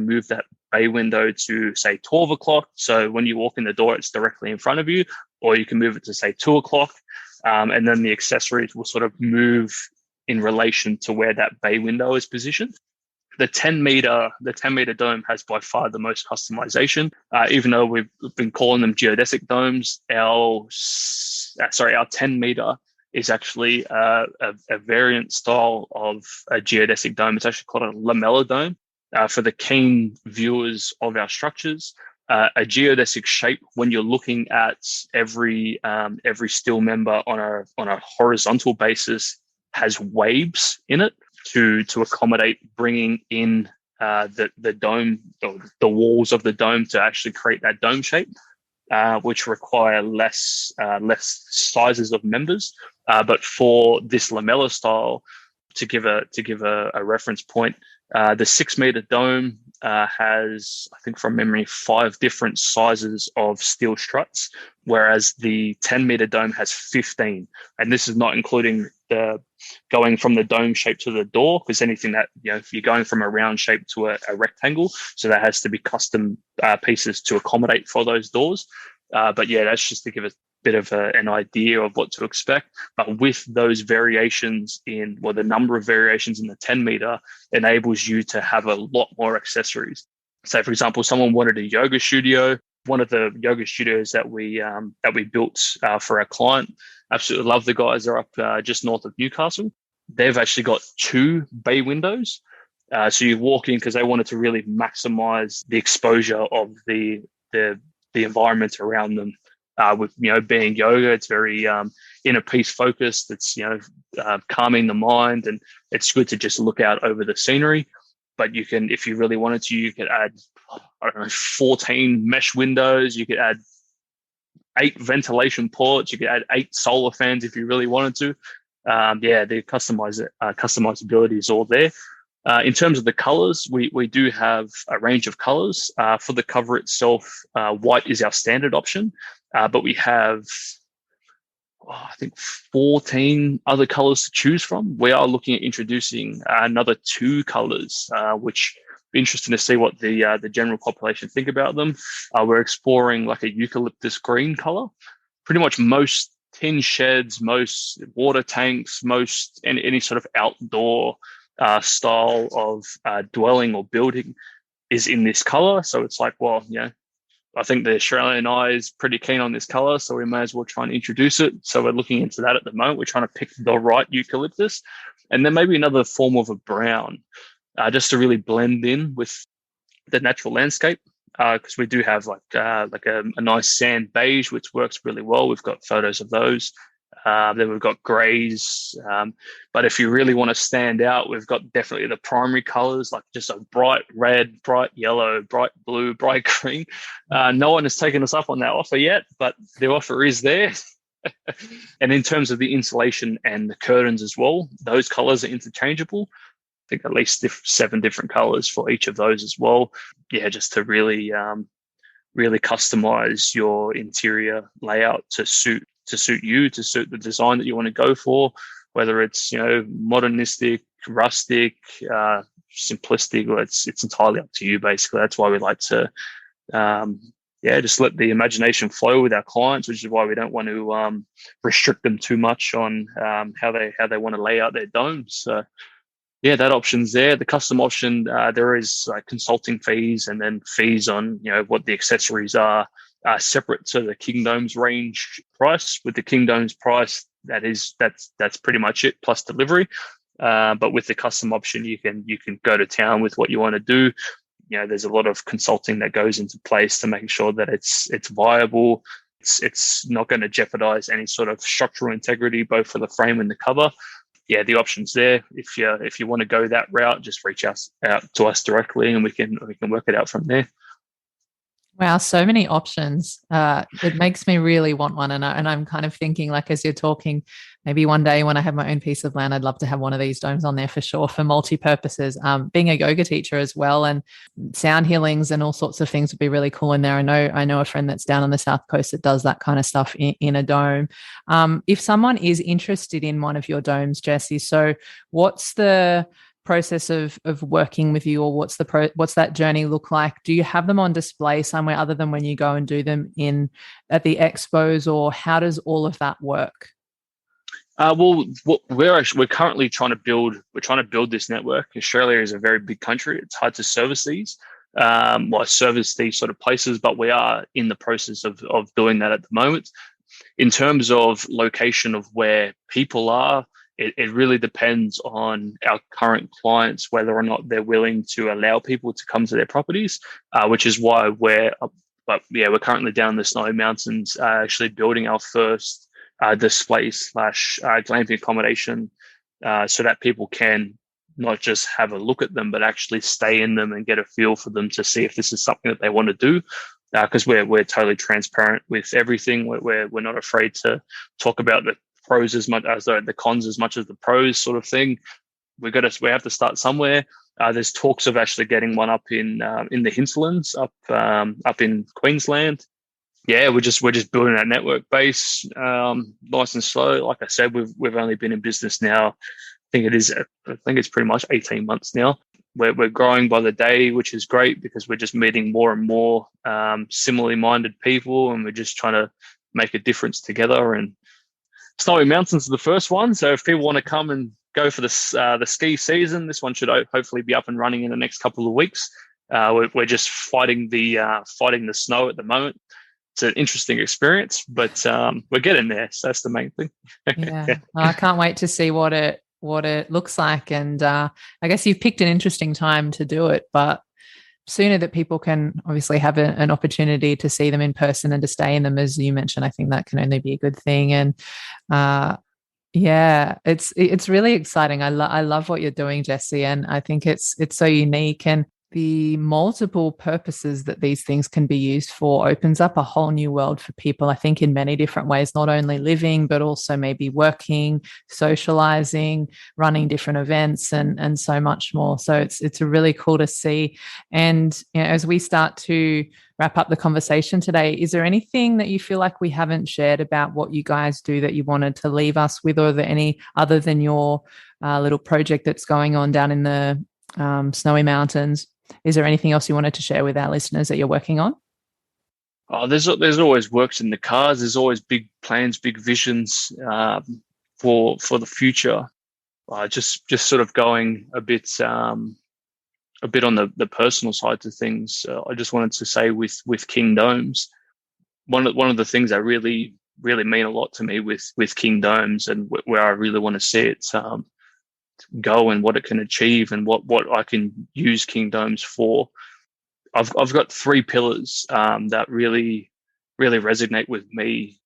move that bay window to say 12 o'clock. So when you walk in the door, it's directly in front of you, or you can move it to say 2 o'clock. And then the accessories will sort of move in relation to where that bay window is positioned. The 10-meter dome has by far the most customization. Even though we've been calling them geodesic domes, our 10-meter is actually a variant style of a geodesic dome. It's actually called a lamella dome. For the keen viewers of our structures, a geodesic shape, when you're looking at every steel member on a horizontal basis, has waves in it to accommodate bringing in the dome, or the walls of the dome, to actually create that dome shape, which require less sizes of members. But for this lamella style, to give a reference point, the 6-meter dome has, I think from memory, 5 different sizes of steel struts, whereas the 10-meter dome has 15. And this is not including the going from the dome shape to the door, because anything that, if you're going from a round shape to a rectangle, so that has to be custom pieces to accommodate for those doors. But yeah, that's just to give a bit of an idea of what to expect. But with those variations the number of variations in the 10-meter enables you to have a lot more accessories. Say, for example, someone wanted a yoga studio. One of the yoga studios that we built for our client, absolutely love the guys. They're up just north of Newcastle. They've actually got 2 bay windows. So you walk in because they wanted to really maximize the exposure of the environment around them. With being yoga, it's very inner peace focused. It's calming the mind, and it's good to just look out over the scenery. But you can, if you really wanted to, you could add 14 mesh windows. You could add 8 ventilation ports. You could add 8 solar fans if you really wanted to. The customizability is all there. In terms of the colors, we do have a range of colors. For the cover itself, white is our standard option. But we have, I think, 14 other colors to choose from. We are looking at introducing another 2 colors, which be interesting to see what the general population think about them. We're exploring like a eucalyptus green color. Pretty much most tin sheds, most water tanks, most any sort of outdoor style of dwelling or building is in this color. So it's like, well, I think the Australian eye is pretty keen on this color, so we may as well try and introduce it. So we're looking into that at the moment. We're trying to pick the right eucalyptus, and then maybe another form of a brown, just to really blend in with the natural landscape. Because we do have like a nice sand beige, which works really well. We've got photos of those. Then we've got greys. But if you really want to stand out, we've got definitely the primary colors, like just a bright red, bright yellow, bright blue, bright green. No one has taken us up on that offer yet, but the offer is there. And in terms of the insulation and the curtains as well, those colors are interchangeable. I think at least 7 different colors for each of those as well. Yeah, just to really customize your interior layout to suit you, to suit the design that you want to go for, whether it's modernistic, rustic, simplistic, or it's entirely up to you. Basically, that's why we like to just let the imagination flow with our clients, which is why we don't want to restrict them too much on how they want to lay out their domes. So yeah, that option's there. The custom option, there is consulting fees, and then fees on what the accessories are. Separate to the King Dome's range price. With the King Dome's price, that's pretty much it, plus delivery. But with the custom option, you can go to town with what you want to do. There's a lot of consulting that goes into place to make sure that it's viable. It's not going to jeopardize any sort of structural integrity, both for the frame and the cover. Yeah, the option's there. If you want to go that route, just reach out to us directly, and we can work it out from there. Wow, so many options. It makes me really want one. And I'm kind of thinking, like, as you're talking, maybe one day when I have my own piece of land, I'd love to have one of these domes on there for sure for multi purposes. Being a yoga teacher as well, and sound healings and all sorts of things would be really cool in there. I know a friend that's down on the South Coast that does that kind of stuff in a dome. If someone is interested in one of your domes, Jesse, so what's the process of working with you, or what's that journey look like? Do you have them on display somewhere other than when you go and do them in at the expos, or how does all of that work? We're currently trying to build. We're trying to build this network. Australia is a very big country. It's hard to service these, service these sort of places. But we are in the process of doing that at the moment. In terms of location of where people are, it really depends on our current clients whether or not they're willing to allow people to come to their properties, which is why we're currently down in the Snowy Mountains, actually building our first display slash glamping accommodation, so that people can not just have a look at them, but actually stay in them and get a feel for them to see if this is something that they want to do. Because we're totally transparent with everything. We're not afraid to talk about the pros as much as the cons as much as the pros, sort of thing. We have to start somewhere. There's talks of actually getting one up in the hinterlands, up in Queensland. Yeah, we're just building that network base, nice and slow. Like I said, we've only been in business now. I think it's pretty much 18 months now. We're growing by the day, which is great because we're just meeting more and more similarly minded people, and we're just trying to make a difference together. And Snowy Mountains is the first one, so if people want to come and go for the ski season, this one should hopefully be up and running in the next couple of weeks. We're just fighting the snow at the moment. It's an interesting experience, but we're getting there, so that's the main thing. Yeah, I can't wait to see what it looks like. And I guess you've picked an interesting time to do it, but sooner that people can obviously have an opportunity to see them in person and to stay in them, as you mentioned, I think that can only be a good thing. And yeah, it's really exciting. I love what you're doing, Jesse, and I think it's so unique. And the multiple purposes that these things can be used for opens up a whole new world for people, I think, in many different ways, not only living, but also maybe working, socializing, running different events, and so much more. So it's really cool to see. And as we start to wrap up the conversation today, is there anything that you feel like we haven't shared about what you guys do that you wanted to leave us with, or are there any other than your little project that's going on down in the Snowy Mountains? Is there anything else you wanted to share with our listeners that you're working on? Oh, there's always works in the cars. There's always big plans, big visions for the future. Just sort of going a bit on the personal side of things. I just wanted to say with King Domes, one of the things that really mean a lot to me with King Domes, and where I really want to see it go and what it can achieve and what I can use King Domes for. I've got three pillars that really resonate with me,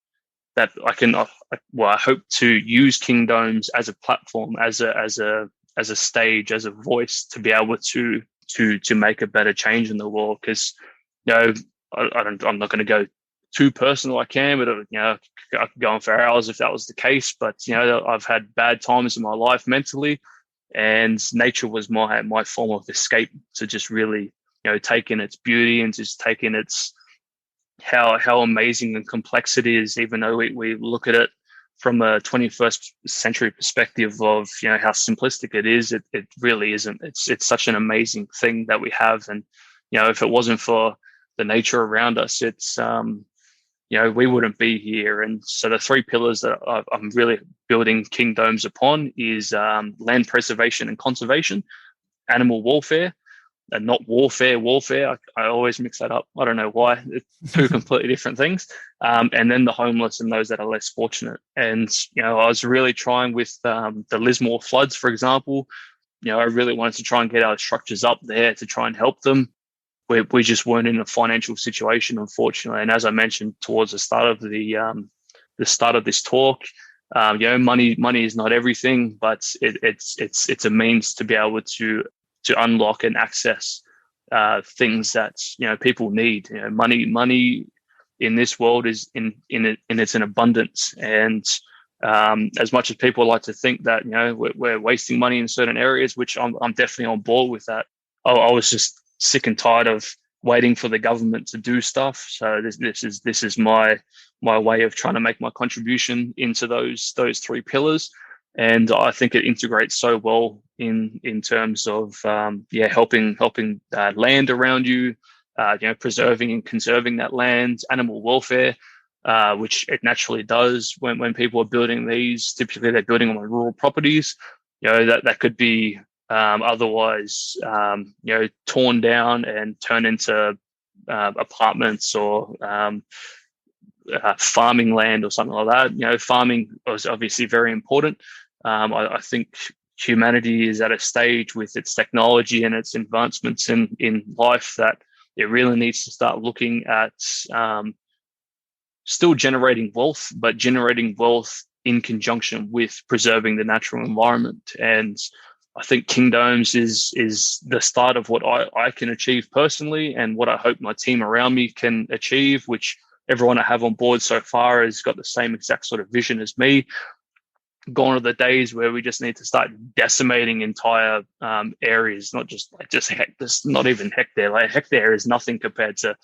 that I hope to use King Domes as a platform, as a stage, as a voice to be able to make a better change in the world. Because I'm not going to go too personal. I can, but I could go on for hours if that was the case. But I've had bad times in my life mentally, and nature was my form of escape to just really take in its beauty and just take in its how amazing and complex it is. Even though we look at it from a 21st century perspective of how simplistic it is, it really isn't. It's such an amazing thing that we have, and if it wasn't for the nature around us, it's we wouldn't be here. And so the three pillars that I'm really building King Domes upon is land preservation and conservation, animal welfare, and not warfare. I always mix that up. I don't know why. It's two completely different things. And then the homeless and those that are less fortunate. And, I was really trying with the Lismore floods, for example. I really wanted to try and get our structures up there to try and help them. We just weren't in a financial situation, unfortunately. And as I mentioned towards the start of the start of this talk, money is not everything, but it's a means to be able to unlock and access things that people need. Money in this world is it's in abundance, and as much as people like to think that we're wasting money in certain areas, which I'm definitely on board with that. I was just sick and tired of waiting for the government to do stuff. So this is my way of trying to make my contribution into those three pillars. And I think it integrates so well in terms of helping land around you, preserving and conserving that land, animal welfare, which it naturally does when people are building these. Typically, they're building on rural properties. That could be otherwise torn down and turned into apartments or farming land or something like that. Farming is obviously very important. I think humanity is at a stage with its technology and its advancements in life that it really needs to start looking at still generating wealth, but generating wealth in conjunction with preserving the natural environment. And I think King Domes is the start of what I can achieve personally, and what I hope my team around me can achieve, which everyone I have on board so far has got the same exact sort of vision as me. Gone are the days where we just need to start decimating entire areas, not just not even hectare. Like hectare is nothing compared to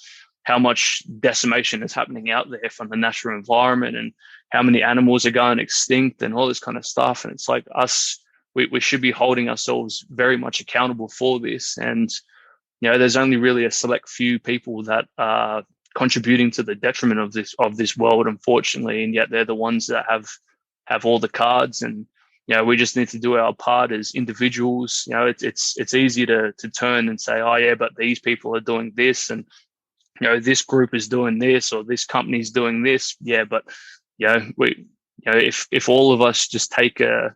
how much decimation is happening out there from the natural environment, and how many animals are going extinct and all this kind of stuff. And it's like we should be holding ourselves very much accountable for this. And there's only really a select few people that are contributing to the detriment of this world, unfortunately, and yet they're the ones that have all the cards. And we just need to do our part as individuals. It's easy to turn and say, oh yeah, but these people are doing this, and this group is doing this, or this company is doing this. Yeah, but if all of us just take a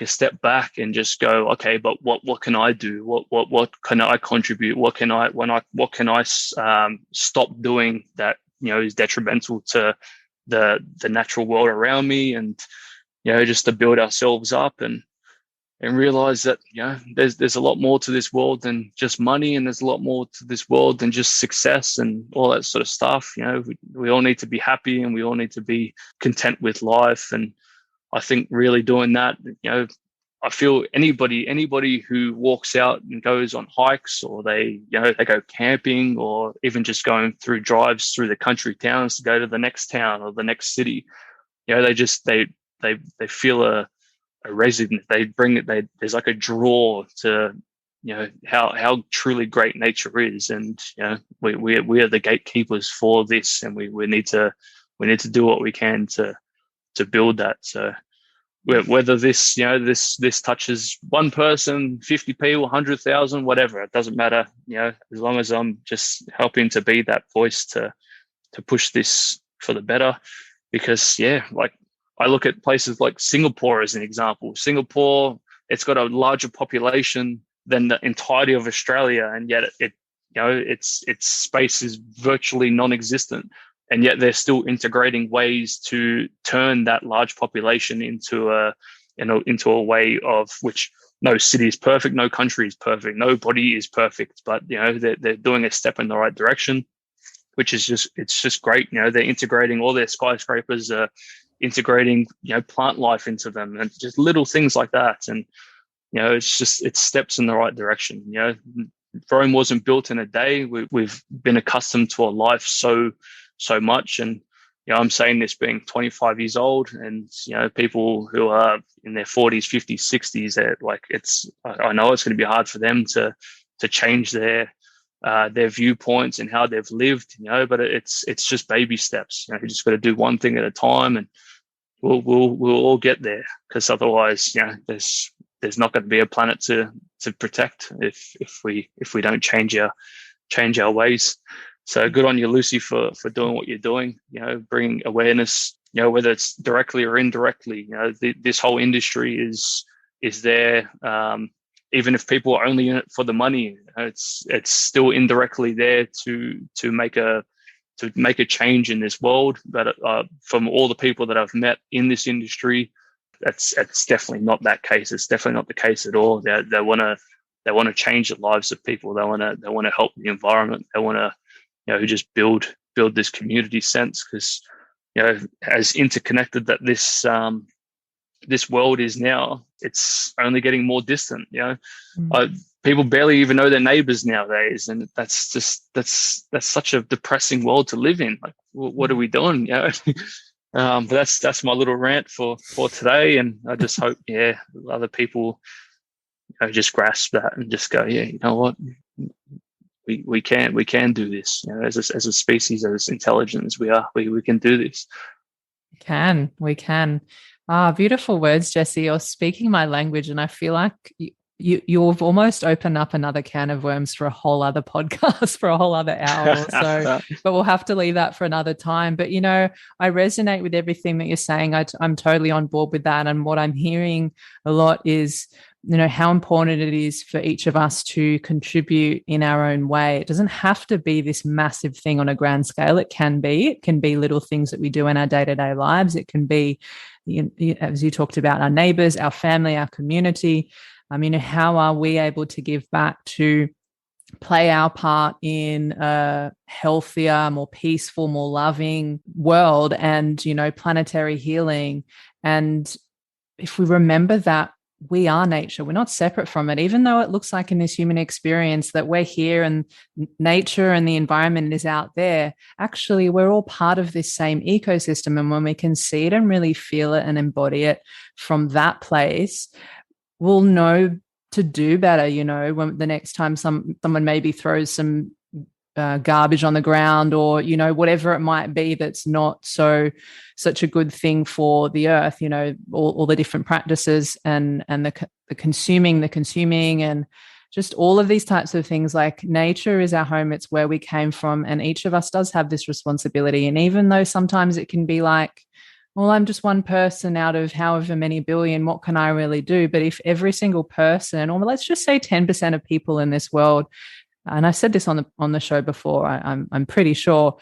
step back and just go, okay, but what can I do? What can I contribute? What can I stop doing that is detrimental to the natural world around me, and just to build ourselves up and realize that there's a lot more to this world than just money, and there's a lot more to this world than just success and all that sort of stuff. We all need to be happy, and we all need to be content with life. And I think really doing that, I feel anybody who walks out and goes on hikes, or they go camping, or even just going through drives through the country towns to go to the next town or the next city, they feel a resonance. They bring it. There's like a draw to how truly great nature is, and we are the gatekeepers for this, and we need to do what we can to build that. So whether this touches one person, 50 people, 100,000, whatever, it doesn't matter. As long as I'm just helping to be that voice to push this for the better. Because like I look at places like Singapore as an example. Singapore, it's got a larger population than the entirety of Australia, and yet its space is virtually non-existent. And yet they're still integrating ways to turn that large population into a way of which no city is perfect, no country is perfect, nobody is perfect, but they're doing a step in the right direction, which is just great. They're integrating all their skyscrapers, integrating plant life into them, and just little things like that. And it's steps in the right direction. Rome wasn't built in a day. We've been accustomed to a life so much. And I'm saying this being 25 years old, and people who are in their 40s, 50s, 60s, like I know it's going to be hard for them to change their viewpoints and how they've lived, but it's just baby steps. You just got to do one thing at a time, and we'll all get there. Because otherwise, there's not going to be a planet to protect if we don't change our ways. So good on you, Lucy, for doing what you're doing. Bringing awareness. Whether it's directly or indirectly. This whole industry is there. Even if people are only in it for the money, it's still indirectly there to make a change in this world. But from all the people that I've met in this industry, that's definitely not that case. It's definitely not the case at all. They want to they want to change the lives of people. They want to help the environment. They want to, just build this community sense, because as interconnected that this world is now, it's only getting more distant. People barely even know their neighbors nowadays, and that's such a depressing world to live in. Like, what are we doing? But that's my little rant for today, and I just hope other people just grasp that and just go, you know what, we can do this. As a species, as intelligent as we are, we can do this. We can. Beautiful words, Jesse. You're speaking my language, and I feel like you've almost opened up another can of worms for a whole other podcast, for a whole other hour or so. But we'll have to leave that for another time. But, I resonate with everything that you're saying. I'm totally on board with that. And what I'm hearing a lot is, how important it is for each of us to contribute in our own way. It doesn't have to be this massive thing on a grand scale. It can be little things that we do in our day-to-day lives. It can be, as you talked about, our neighbors, our family, our community. How are we able to give back to play our part in a healthier, more peaceful, more loving world, and, planetary healing? And if we remember that we are nature, we're not separate from it, even though it looks like in this human experience that we're here and nature and the environment is out there, actually we're all part of this same ecosystem. And when we can see it and really feel it and embody it from that place, we'll know to do better. When the next time someone maybe throws some garbage on the ground, or whatever it might be that's not such a good thing for the earth, all the different practices and the consuming and just all of these types of things. Like, nature is our home, it's where we came from, and each of us does have this responsibility. And even though sometimes it can be like, well, I'm just one person out of however many billion, what can I really do? But if every single person, or let's just say 10% of people in this world, and I said this on the show before, I'm pretty sure,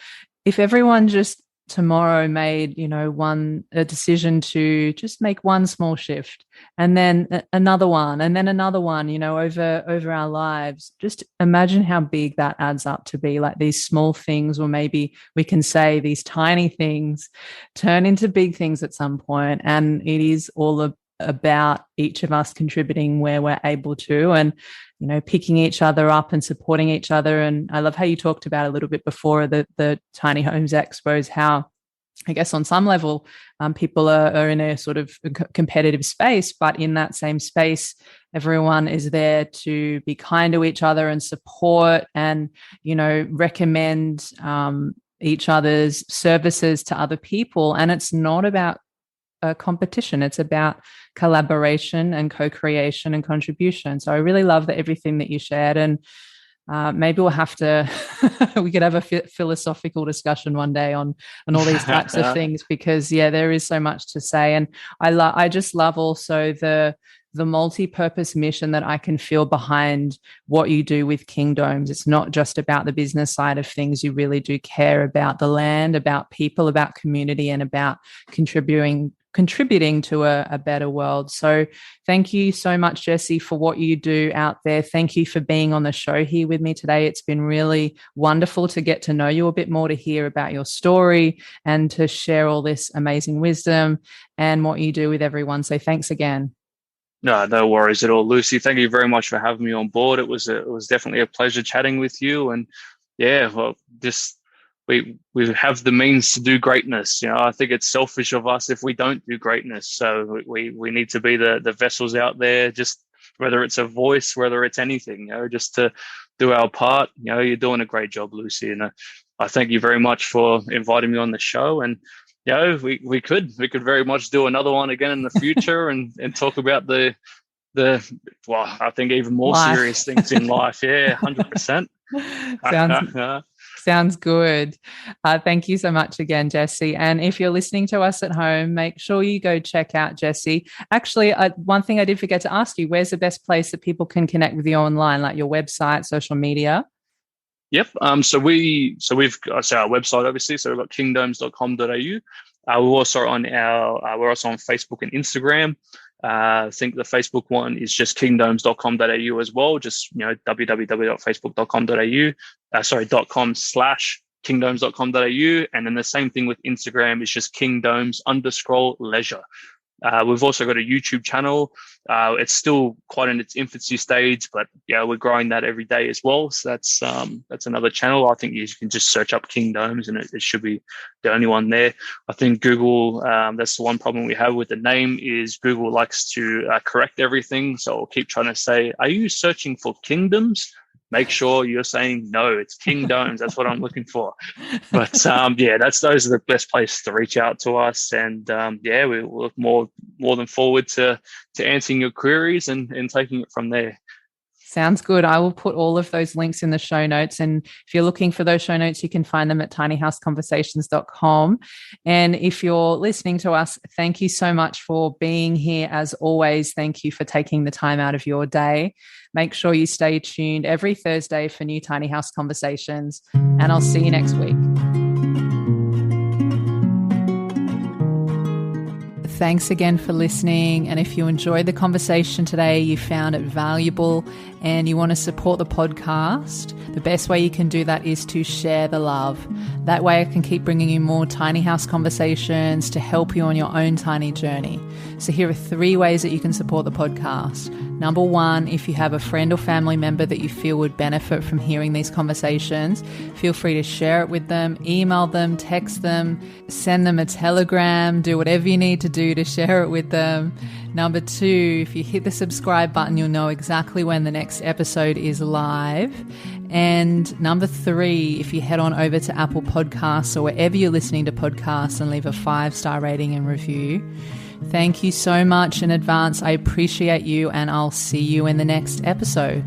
if everyone just tomorrow made, a decision to just make one small shift, and then another one, and then another one, over our lives, just imagine how big that adds up to be. Like, these small things, or maybe we can say these tiny things, turn into big things at some point. And it is all about each of us contributing where we're able to, and picking each other up and supporting each other. And I love how you talked about a little bit before the Tiny Homes Expos, how I guess on some level people are in a sort of competitive space, but in that same space, everyone is there to be kind to each other and support and, recommend each other's services to other people. And it's not about a competition. It's about collaboration and co-creation and contribution. So I really love everything that you shared. And maybe we'll have to, we could have a philosophical discussion one day on all these types of things, because there is so much to say. And I just love also the multi-purpose mission that I can feel behind what you do with King Domes. It's not just about the business side of things. You really do care about the land, about people, about community, and about contributing to a better world. So thank you so much, Jesse, for what you do out there. Thank you for being on the show here with me today. It's been really wonderful to get to know you a bit more, to hear about your story, and to share all this amazing wisdom and what you do with everyone. So thanks again. No worries at all, Lucy. Thank you very much for having me on board. It was definitely a pleasure chatting with you. And we have the means to do greatness. I think it's selfish of us if we don't do greatness. So we need to be the vessels out there, just whether it's a voice, whether it's anything, just to do our part. You're doing a great job, Lucy. And I thank you very much for inviting me on the show. And we could very much do another one again in the future and talk about the I think even more serious things in life. 100%. Sounds good. Thank you so much again, Jesse. And if you're listening to us at home, make sure you go check out Jesse. Actually, one thing I did forget to ask you, where's the best place that people can connect with you online, like your website, social media? Yep. So we've got our website, obviously. So we've got kingdomes.com.au. We're also on Facebook and Instagram. I think the Facebook one is just kingdomes.com.au as well. Just, www.facebook.com.au, .com/kingdomes.com.au. And then the same thing with Instagram is just kingdomes_leisure. We've also got a YouTube channel. It's still quite in its infancy stage, but yeah, we're growing that every day as well. So that's another channel. I think you can just search up Kingdomes and it should be the only one there. I think Google, that's the one problem we have with the name is Google likes to correct everything. So I'll keep trying to say, are you searching for kingdoms? Make sure you're saying no, it's Kingdomes. That's what I'm looking for. But those are the best places to reach out to us. And we look more than forward to answering your queries and taking it from there. Sounds good. I will put all of those links in the show notes. And if you're looking for those show notes, you can find them at tinyhouseconversations.com. And if you're listening to us, thank you so much for being here. As always, thank you for taking the time out of your day. Make sure you stay tuned every Thursday for new Tiny House Conversations. And I'll see you next week. Thanks again for listening. And if you enjoyed the conversation today, you found it valuable and you want to support the podcast, the best way you can do that is to share the love. That way I can keep bringing you more tiny house conversations to help you on your own tiny journey. So here are 3 ways that you can support the podcast. Number 1, if you have a friend or family member that you feel would benefit from hearing these conversations, feel free to share it with them, email them, text them, send them a telegram, do whatever you need to do to share it with them. Number 2, if you hit the subscribe button, you'll know exactly when the next episode is live. And number 3, if you head on over to Apple Podcasts or wherever you're listening to podcasts and leave a 5-star rating and review. Thank you so much in advance. I appreciate you, and I'll see you in the next episode.